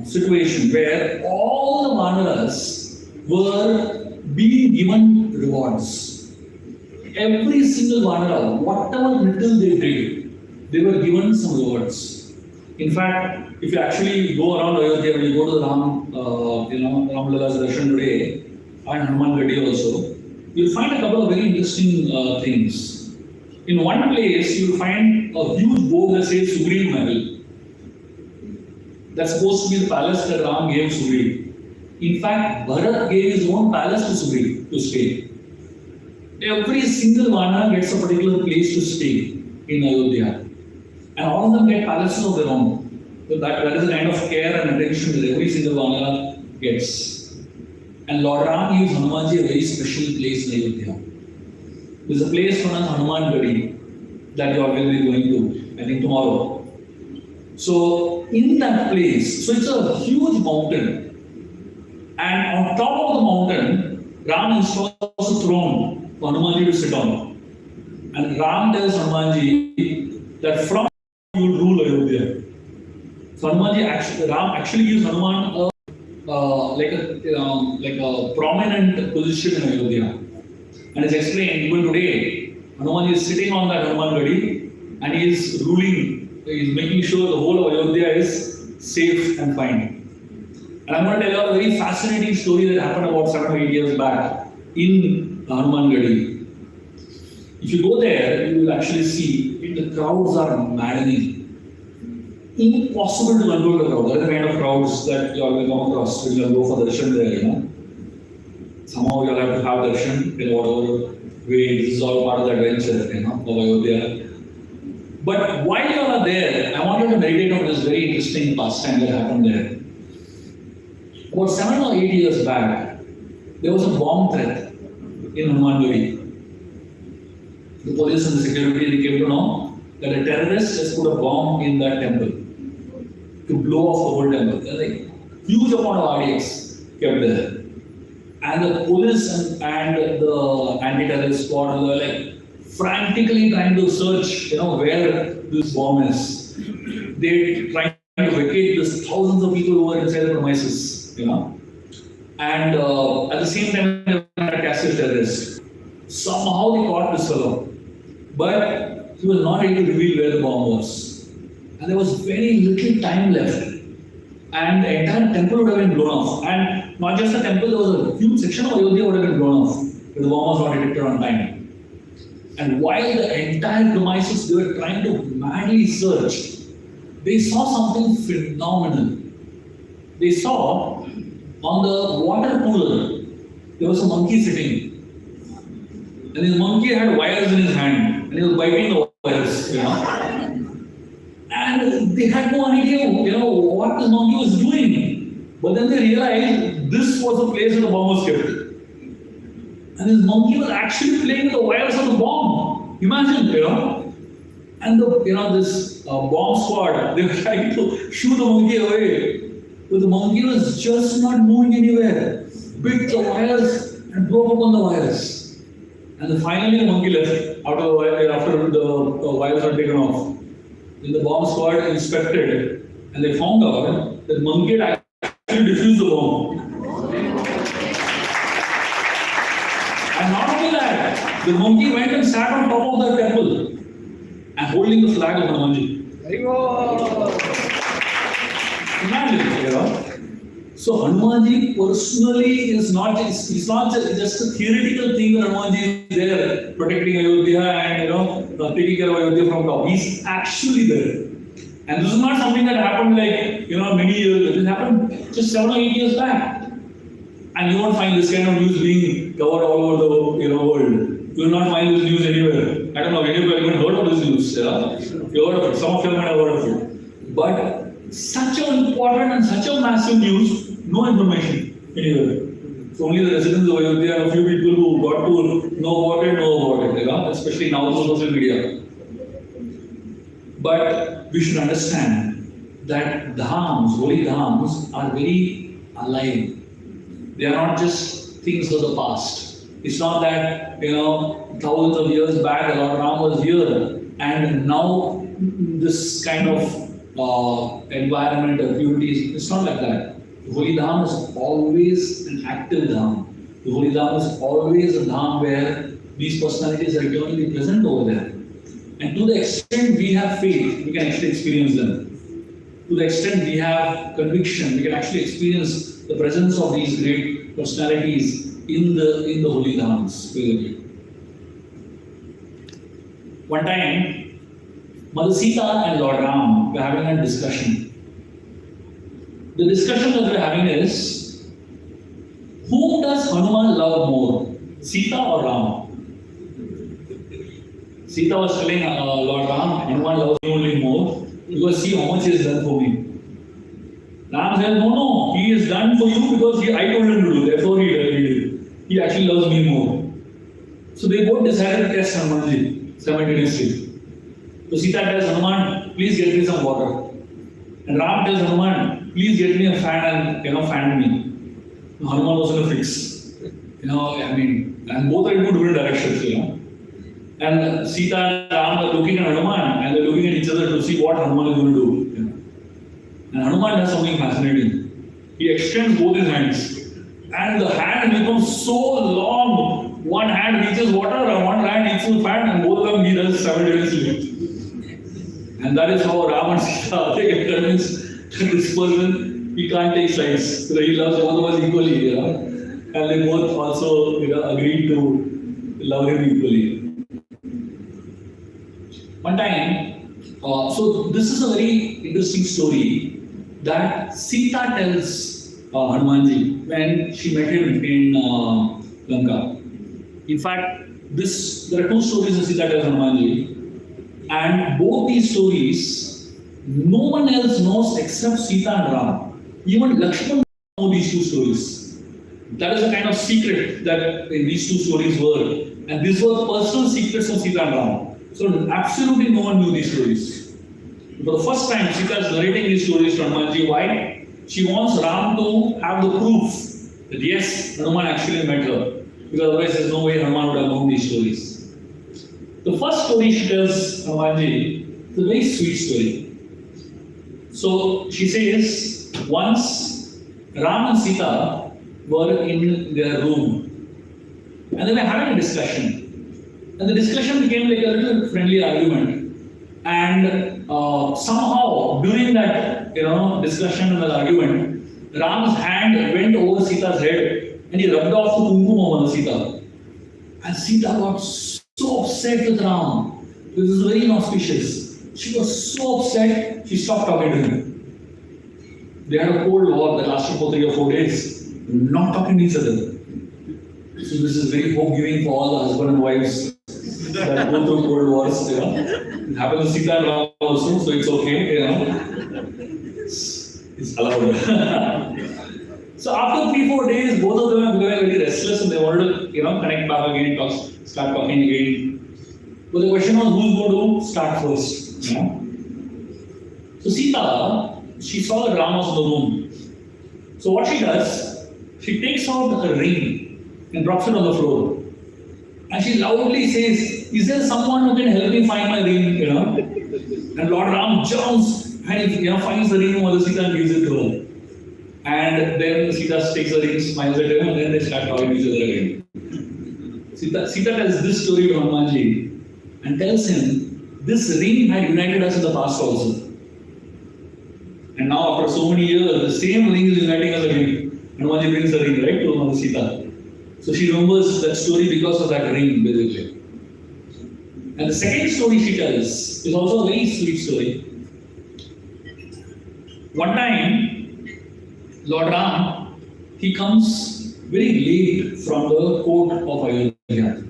situation where all the Vanaras were being given rewards. Every single Vanara, whatever little they did, they were given some rewards. In fact, if you actually go around Ayodhya, when you go to the Ram Lala's darshan today, and Hanuman Gadi also, you'll find a couple of very interesting things. In one place, you'll find a huge board that says Sugriv Mahal. That's supposed to be the palace that Ram gave Sugriv. In fact, Bharat gave his own palace to Sugriv to stay. every single Vana gets a particular place to stay in Ayodhya. And all of them get palaces of their own. So that is the kind of care and attention that every single Vana gets. And Lord Ram gives Hanumanji a very special place in Ayodhya. There's a place known as Hanuman Gadi that you all will be going to, I think tomorrow. So in that place, so it's a huge mountain. And on top of the mountain, Ram installs a throne for Hanumanji to sit on. And Ram tells Hanumanji that from you will rule Ayodhya. So Ram actually gives Hanuman like a prominent position in Ayodhya. And it's explained even today, Hanuman is sitting on that Hanuman Gadi and he is ruling, he is making sure the whole of Ayodhya is safe and fine. And I'm going to tell you a very fascinating story that happened about 7 or 8 years back in Hanuman Gadi. If you go there, you will actually see the crowds are maddening. Impossible to control the crowd. There are the kind of crowds that you all will come across when you go for darshan there, Somehow you all have to have darshan in whatever way. This is all part of the adventure, of Ayodhya. But while you all are there, I want you to meditate on this very interesting pastime that happened there. About 7 or 8 years back, there was a bomb threat in Hanuman Gadi. The police and the security they came to know that a terrorist has put a bomb in that temple to blow off the whole temple. There's a huge amount of RDX kept there. And the police and the anti-terrorist squad were like frantically trying to search, where this bomb is. They trying to vacate this thousands of people who were inside the premises, And at the same time, they were a captured terrorist. Somehow they caught this fellow, but he was not able to reveal where the bomb was. And there was very little time left. And the entire temple would have been blown off. And not just the temple, there was a huge section of Ayodhya would have been blown off if the bomb was not detected on time. And while the entire premises they were trying to madly search, they saw something phenomenal. They saw on the water cooler, there was a monkey sitting. And his monkey had wires in his hand. And he was biting the wires, And they had no idea, what this monkey was doing. But then they realized this was the place where the bomb was kept. And his monkey was actually playing with the wires of the bomb. Imagine, And this bomb squad, they were trying to shoot the monkey away. But the monkey was just not moving anywhere. Bit the wires and broke up on the wires. And then finally the monkey left after the wires were taken off. Then the bomb squad inspected and they found out that the monkey had actually defused the bomb. And not only that, the monkey went and sat on top of the temple and holding the flag of Hanumanji. Imagine, So Hanumanji personally is not just a theoretical thing that Hanumanji is there protecting Ayodhya and taking care of Ayodhya from top. He's actually there. And this is not something that happened many years ago. This happened just 7 or 8 years back. And you won't find this kind of news being covered all over the world. You will not find this news anywhere. I don't know if any of you have even heard of this news. You heard of it. Some of you might have heard of it. But such an important and such a massive news, no information anywhere. So only the residents of Ayodhya and a few people who got to know about it, especially now through social media. But we should understand that dhams, holy dhams, are very alive. They are not just things of the past. It's not that, thousands of years back, Lord Ram was here, and now this kind of environment or purity, it's not like that. The holy dham is always an active dham. The holy dham is always a dham where these personalities are eternally present over there. And to the extent we have faith, we can actually experience them. To the extent we have conviction, we can actually experience the presence of these great personalities in the holy dhams. One time, Mother Sita and Lord Ram were having a discussion. The discussion that we're having is, whom does Hanuman love more, Sita or Ram? Sita was telling Lord Ram, Hanuman loves me only more because see how much he has done for me. Ram said, no, he is done for you because I told him to do, therefore he did. He actually loves me more. So they both decided to test Hanumanji simultaneously. So Sita tells Hanuman, please get me some water. And Ram tells Hanuman, please get me a fan and fan me. Hanuman was in a fix. And both are in two different directions, And Sita and Ram are looking at Hanuman and they're looking at each other to see what Hanuman is going to do. And Hanuman does something fascinating. He extends both his hands. And the hand becomes so long. One hand reaches water and one hand reaches fan, and both of them he does simultaneously. And that is how Ram and Sita they get convinced that this person he can't take sides. So he loves both of us equally, And they both also agreed to love him equally. One time, so this is a very interesting story that Sita tells Hanumanji when she met him in Lanka. In fact, there are two stories that Sita tells Hanumanji, and both these stories, no one else knows except Sita and Ram. Even Lakshman knows these two stories. That is a kind of secret that these two stories were, and these were personal secrets of Sita and Ram. So absolutely no one knew these stories. For the first time, Sita is narrating these stories to Hanumanji. Why? She wants Ram to have the proof that yes, Hanuman actually met her. Because otherwise there's no way Hanuman would have known these stories. The first story she tells Hanumanji is a very sweet story. So she says, once Ram and Sita were in their room and they were having a discussion. And the discussion became like a little friendly argument. And somehow during that discussion and the argument, Ram's hand went over Sita's head and he rubbed off the kumkum on Sita. And Sita got so upset with Ram. This is very inauspicious. She was so upset, she stopped talking to him. They had a cold war that lasted for 3 or 4 days, not talking to each other. So this is very hope-giving for all the husband and wives that go through cold wars. It happens to Sita and Ram also, so it's okay. It's allowed. So after 3-4 days, both of them are becoming very restless and they wanted to connect back again, start talking again. But the question was who's going to start first? So Sita, she saw that Ram was in the room. So what she does, she takes out a ring and drops it on the floor. And she loudly says, is there someone who can help me find my ring? And Lord Ram jumps and he finds the ring of Mother Sita and gives it to her. And then Sita takes the ring, smiles at him, and then they start talking to each other again. Sita tells this story to Hanumanji and tells him, this ring had united us in the past also. And now after so many years, the same ring is uniting us again. Hanumanji brings the ring, right, to Mother Sita. So she remembers that story because of that ring, basically. And the second story she tells is also a very sweet story. One time, Lord Ram, he comes very late from the court of Ayodhya.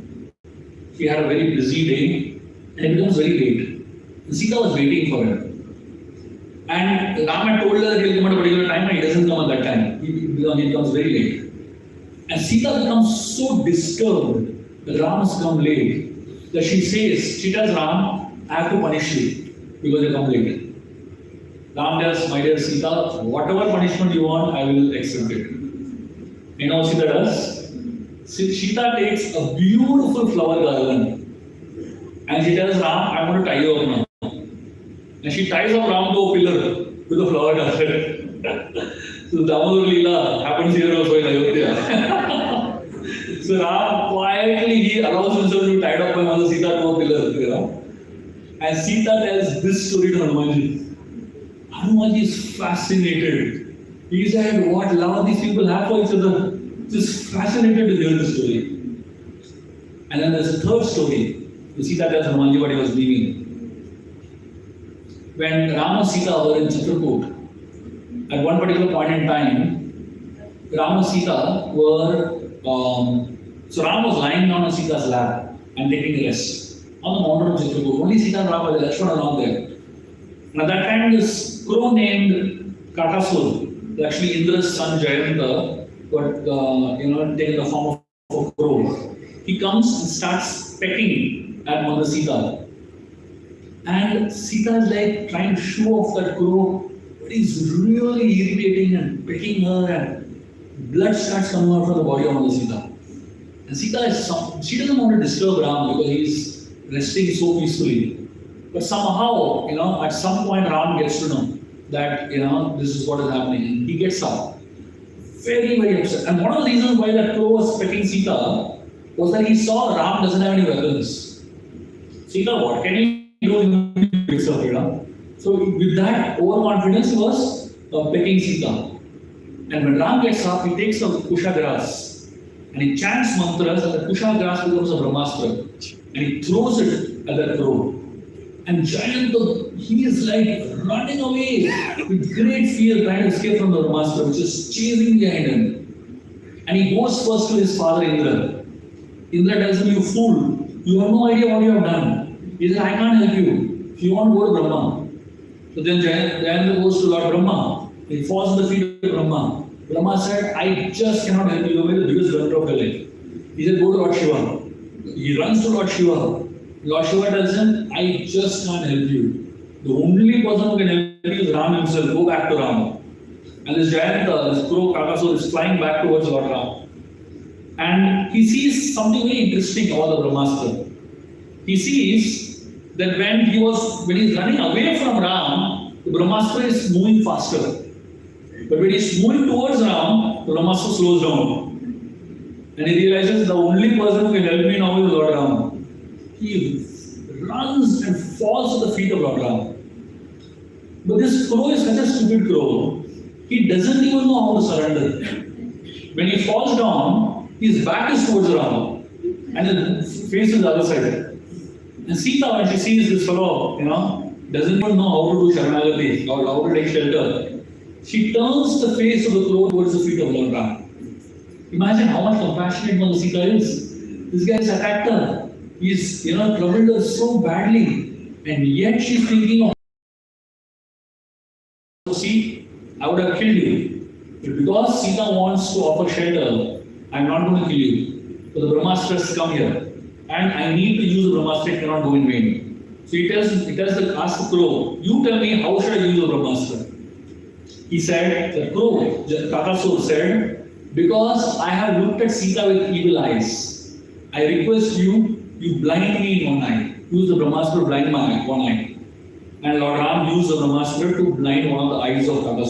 He had a very busy day and it becomes very late. And Sita was waiting for him. And Ram had told her that he'll come at a particular time and he doesn't come at that time. He comes very late. And Sita becomes so disturbed that Ram has come late that she tells Ram, I have to punish you because you come late. Ram tells, my dear Sita, whatever punishment you want, I will accept it. You know what Sita does? Sita takes a beautiful flower garland and she tells Ram, I'm going to tie you up now. And she ties up Ram to a pillar with a flower garland. So Damodar Leela happens here also in Ayodhya. So Ram quietly he allows himself to be tied up by Mother Sita to a pillar, And Sita tells this story to Hanumanji. Hanumanji is fascinated. He said, what love these people have for each other. Just fascinated to hear this story. And then there's a third story. Sita tells Hanumanji what he was meaning. When Ram and Sita were in Chitrakoot, at one particular point in time, Ram and Sita were, so Ram was lying down on Sita's lap and taking a rest. on the mountain of Chitrakoot. Only Sita and Rama, the Lakshmana along there. And at that time, this crow named Katha, actually Indra's son Jayanta, but taken the form of a crow. He comes and starts pecking at Mother Sita. And Sita is like trying to show off that crow, but he's really irritating and pecking her, and blood starts coming out from the body of Mother Sita. And Sita she doesn't want to disturb Ram because he's resting so peacefully. But somehow, at some point Ram gets to know that, this is what is happening. And he gets up. Very, very upset. And one of the reasons why that crow was pecking Sita was that he saw Ram doesn't have any weapons. Sita, what can he do? He picks up, So with that overconfidence, he was pecking Sita. And when Ram gets up, he takes the kusha grass and he chants mantras, and the kusha grass becomes a brahmastra. And he throws it at that crow. And Jayanta, he is like running away with great fear, trying to escape from the brahmastra, which is chasing behind him. And he goes first to his father Indra. Indra tells him, "You fool, you have no idea what you have done." He says, "I can't help you. If you want to go to Brahma." So then Jayanta goes to Lord Brahma. He falls at the feet of Brahma. Brahma said, "I just cannot help you. You are the biggest doctor of your life." He said, "Go to Lord Shiva." He runs to Lord Shiva. Lord Shiva tells him, "I just can't help you. The only person who can help you is Ram himself. Go back to Ram." And this Jayanta, this crow Katha, is flying back towards Lord Ram. And he sees something very interesting about the Brahmastra. He sees that when he's running away from Ram, the Brahmastra is moving faster. But when he's moving towards Ram, the Brahmastra slows down. And he realizes the only person who can help me now is Lord Ram. He runs and falls at the feet of Lord Ram. But this crow is such a stupid crow, he doesn't even know how to surrender. When he falls down, his back is towards Ram and his face is the other side. And Sita, when she sees this fellow, doesn't even know how to do Sharanagati or how to take shelter, she turns the face of the crow towards the feet of Lord Ram. Imagine how much compassionate Mother Sita is. This guy is attacked her. He's, troubled her so badly, and yet she's thinking of, "See, I would have killed you. But because Sita wants to offer shelter, I'm not going to kill you. So the Brahmastras come here. And I need to use the Brahmastra, it cannot go in vain." So he asks the crow, "You tell me, how should I use the Brahmastra?" He said, the crow, Katha said, "Because I have looked at Sita with evil eyes, I request you blind me in one eye. Use the Brahmastra to blind my one eye." And Lord Ram used the Brahmastra to blind one of the eyes of Katha.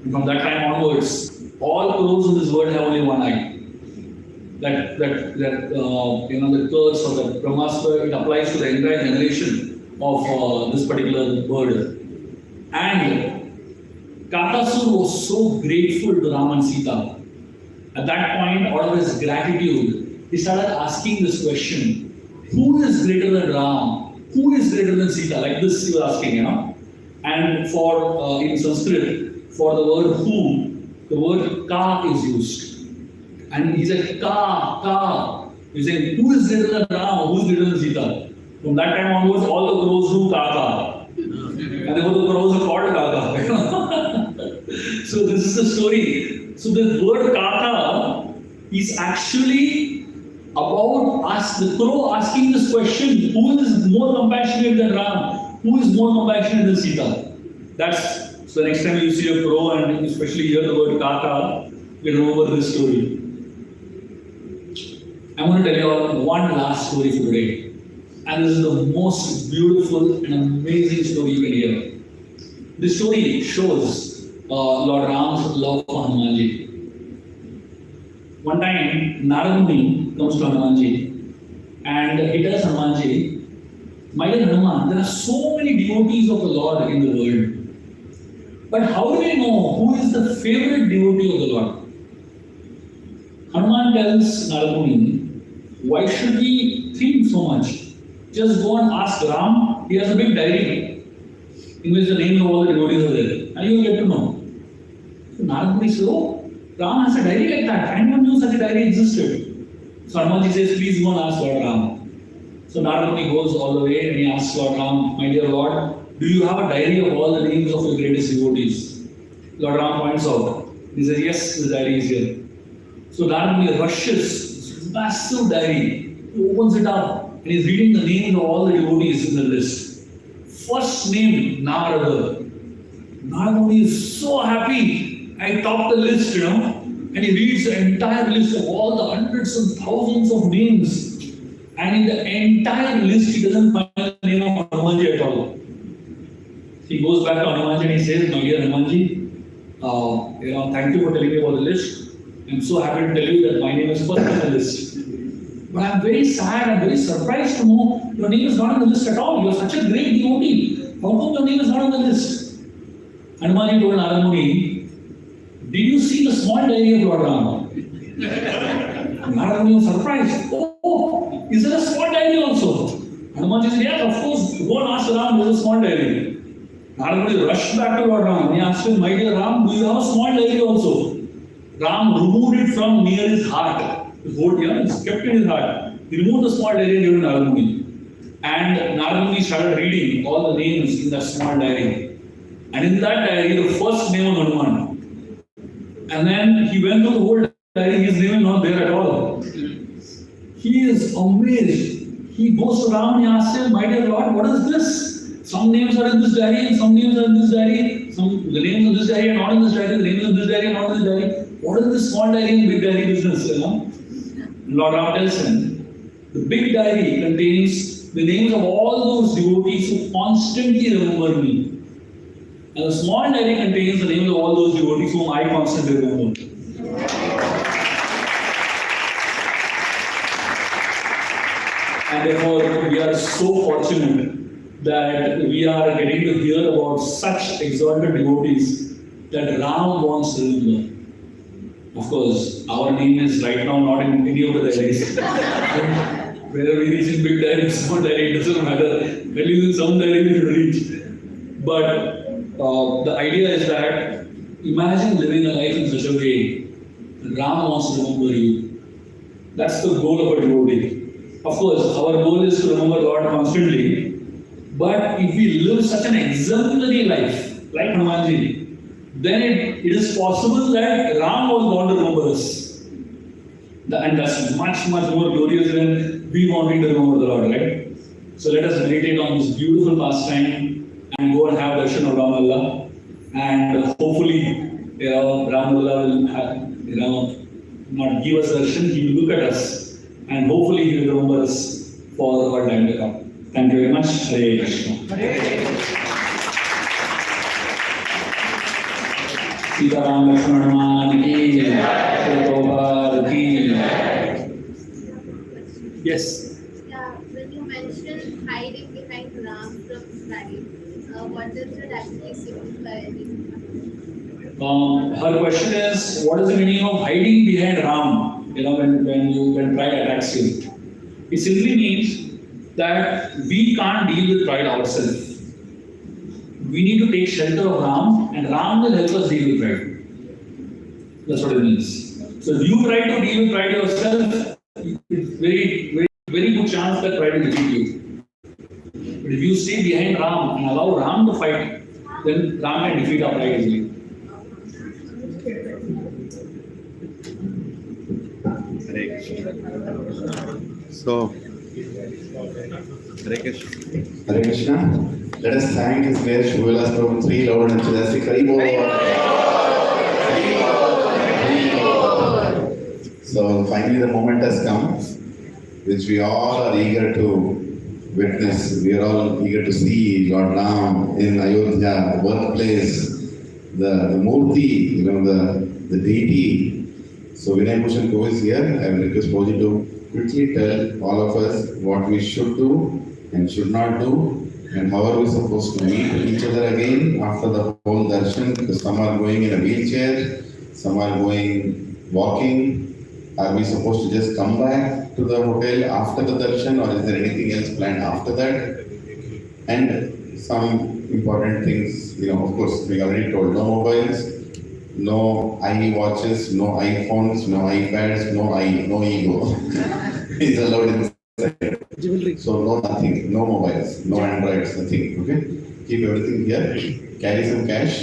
And from that time onwards, all crows in this world have only one eye. The curse or the Brahmastra, it applies to the entire generation of this particular bird. And Katha was so grateful to Ram and Sita. At that point, out of his gratitude, he started asking this question: who is greater than Ram? Who is greater than Sita? Like this he was asking, And for in Sanskrit, for the word who, the word ka is used. And he said, ka. He said, who is greater than Ram? Who is greater than Sita? From that time onwards, all the crows do ka. And therefore the crows are called Katha. So this is the story. So the word Katha is actually about the crow asking this question: who is more compassionate than Ram? Who is more compassionate than Sita? So the next time you see a crow and especially hear the word Katha, you remember this story. I'm going to tell you all one last story for today. And this is the most beautiful and amazing story you can hear. This story shows Lord Ram's love for Hanumanji. One time, Narada Muni comes to Hanumanji and he tells Hanumanji, "My dear Hanuman, there are so many devotees of the Lord in the world. But how do we know who is the favorite devotee of the Lord?" Hanuman tells Narada Muni, "Why should we think so much? Just go and ask Ram. He has a big diary in which the names of all the devotees are there, and you will get to know." So Narada Muni says, "Oh, Ram has a diary like that. I never knew such a diary existed." So Hanumanji says, "Please go and ask Lord Ram." So Narada goes all the way and he asks Lord Ram, my dear Lord, do you have a diary of all the names of your greatest devotees? Lord Ram points out. He says, yes, the diary is here. So Narada rushes this massive diary. He opens it up and he's reading the names of all the devotees in the list. First name, Narada. Narada is so happy. I topped the list, And he reads the entire list of all the hundreds and thousands of names. And in the entire list, he doesn't find the name of Hanumanji at all. He goes back to Hanumanji and he says, my dear Hanumanji, thank you for telling me about the list. I'm so happy to tell you that my name is first on the list. But I'm very sad, I'm very surprised to know your name is not on the list at all. You're such a great devotee. How come your name is not on the list? Hanumanji told Narada Muni, did you see the small diary of Lord Rama? Narada Muni was surprised. Oh, is there a small diary also? Hanumanji said, yes, of course. Go and ask Ram, there's a small diary. Narada Muni rushed back to Lord Ram. He asked him, my dear Ram, do you have a small diary also? Ram removed it from near his heart. His whole it's kept in his heart. He removed the small diary and gave it to Narada Muni. And Narada Muni started reading all the names in that small diary. And in that diary, the first name was Hanuman. And then he went through the whole diary, his name is not there at all. He is amazed. He goes to Ram and asks him, my dear Lord, what is this? Some names are in this diary and some names are in this diary. The names of this diary are not in this diary, the names of this diary are not in this diary. What is this small diary and big diary business? Lord Ram tells him, the big diary contains the names of all those devotees who constantly remember me. And the small diary contains the names of all those devotees whom I constantly remember. And therefore, we are so fortunate that we are getting to hear about such exalted devotees that Ram wants to remember. Of course, our name is right now not in any of the diaries. Whether we reach in big diary, small diary, it doesn't matter. At least in some diary we will reach. But the idea is that imagine living a life in such a way that Ram wants to remember you. That's the goal of a devotee. Of course, our goal is to remember Lord constantly. But if we live such an exemplary life, like Hanumanji, then it is possible that Ram was born to remember us. And that's much, much more glorious than we wanting to remember the Lord, right? So let us meditate on this beautiful pastime and go and have darshan of Ram Allah. And hopefully, Ram Allah will not give us darshan, he will look at us. And hopefully he will remember us for our time to come. Thank you very much. Hare Krishna. Sitaram Lakshman Hanuman ki Prabhupada ki. Yes. Yeah, when you mentioned hiding behind Ram from pride, what does it actually signify? Her question is, what is the meaning of hiding behind Ram? When pride attacks you. It simply means that we can't deal with pride ourselves. We need to take shelter of Ram, and Ram will help us deal with pride. That's what it means. So if you try to deal with pride yourself, it's very, very, very good chance that pride will defeat you. But if you stay behind Ram and allow Ram to fight, then Ram can defeat our pride easily. So, Hare Krishna. Hare Krishna. Let us thank His Grace Vilas Prabhu 3 loud and enthusiastic. So finally the moment has come, which we all are eager to witness. We are all eager to see Lord Ram in Ayodhya, workplace, the Murti, the deity. So Vinay Bhushan Ko is here. I will request Prabhuji to quickly tell all of us what we should do and should not do, and how are we supposed to meet each other again after the whole darshan, because some are going in a wheelchair, some are going walking. Are we supposed to just come back to the hotel after the darshan, or is there anything else planned after that? And some important things, of course, we already told, no mobiles, no iWatches, no iPhones, no iPads, no ego. Is allowed inside. Jewelry. So no nothing, no mobiles, no Androids, nothing. Okay, keep everything here. Carry some cash.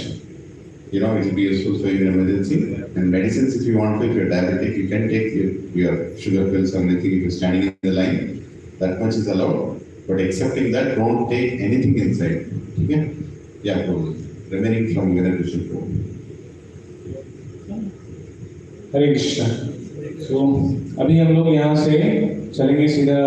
You know, it will be useful for you in emergency. And medicines, if you want to, if you're diabetic, you can take your sugar pills or anything if you're standing in the line. That much is allowed. But excepting that, don't take anything inside. Okay? Yeah, Prabhuji. Remaining from Veneration Prabhu. हरे कृष्णा। तो अभी हम लोग यहाँ से चलेंगे सीधा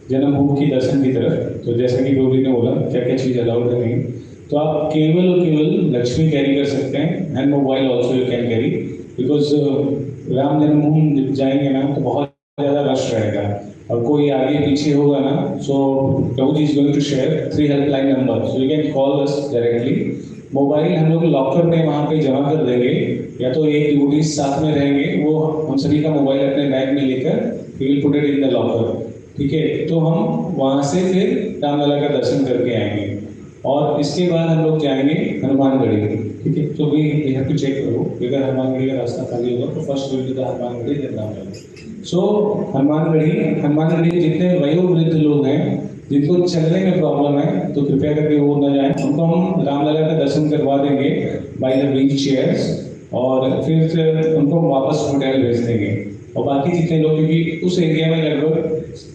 जन्मभूमि की दर्शन की तरफ। तो जैसा कि प्रभु जी ने बोला क्या क्या चीज़ अलाउड है नहीं, तो आप केवल और केवल लक्ष्मी कैरी कर सकते हैं and mobile also you can carry, because Ram जन्मभूमि जाएंगे ना तो बहुत ज़्यादा रश रहेगा और कोई आगे पीछे होगा ना, so Prabhu ji is going to share 3 helpline number, so you can call us directly. Mobile हम लोग लॉकर में वहाँ पे जमा कर देंगे, या तो एक डिवोटीज साथ में रहेंगे, वो हम सभी का मोबाइल अपने बैग में लेकर we will put it in the locker. ठीक है, तो हम वहाँ से फिर रामलला का दर्शन करके आएंगे और इसके बाद हम लोग जाएंगे हनुमानगढ़ी। ठीक है, तो वी हैव टू चेक करो अगर हनुमानगढ़ी का रास्ता खाली होगा तो first will to the Hanumangarhi then Ramlala. So Hanumangarhi जितने वयोवृद्ध लोग हैं जिनको चलने में प्रॉब्लम है तो कृपया करके वो न जाए, उनको हम रामलला का दर्शन करवा देंगे बाय द व्हील चेयर्स और फिर उनको वापस होटल भेज देंगे। और बाकी जितने लोग, क्योंकि उस एरिया में लगभग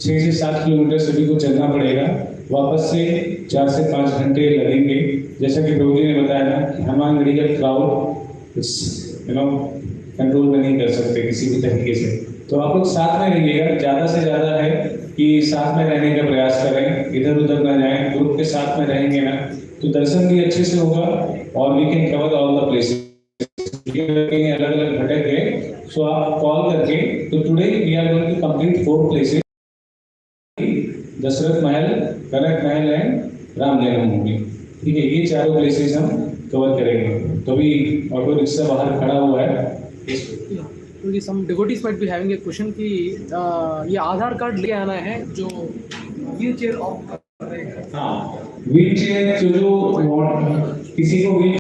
6 से 7 किलोमीटर सभी को चलना पड़ेगा, वापस से 4 से 5 घंटे लगेंगे। जैसा कि प्रभु जी ने बताया ना कि हनुमानगढ़ी का क्राउड कंट्रोल में नहीं कर सकते किसी भी तरीके से, तो आप लोग साथ में रहिएगा। ज़्यादा से ज़्यादा है कि साथ में रहने का प्रयास करें, इधर उधर ना जाएं। ग्रुप के साथ में रहेंगे ना तो दर्शन भी अच्छे से होगा और we can cover all the places. कहीं अलग अलग भटक गए सो आप कॉल करके, तो today we are going to complete 4 places, Dasharath Mahal, Kanak Mahal and Ram जन्मभूमि। ठीक है, ये चारों प्लेसेस हम कवर करेंगे। तो अभी ऑटो रिक्शा बाहर खड़ा हुआ है। तो ये some devotees might be having a question कि ये आधार कार्ड ले आना है जो व्हील चेयर ऑफ कर रहे हैं। हाँ, व्हील चेयर जो किसी को व्हील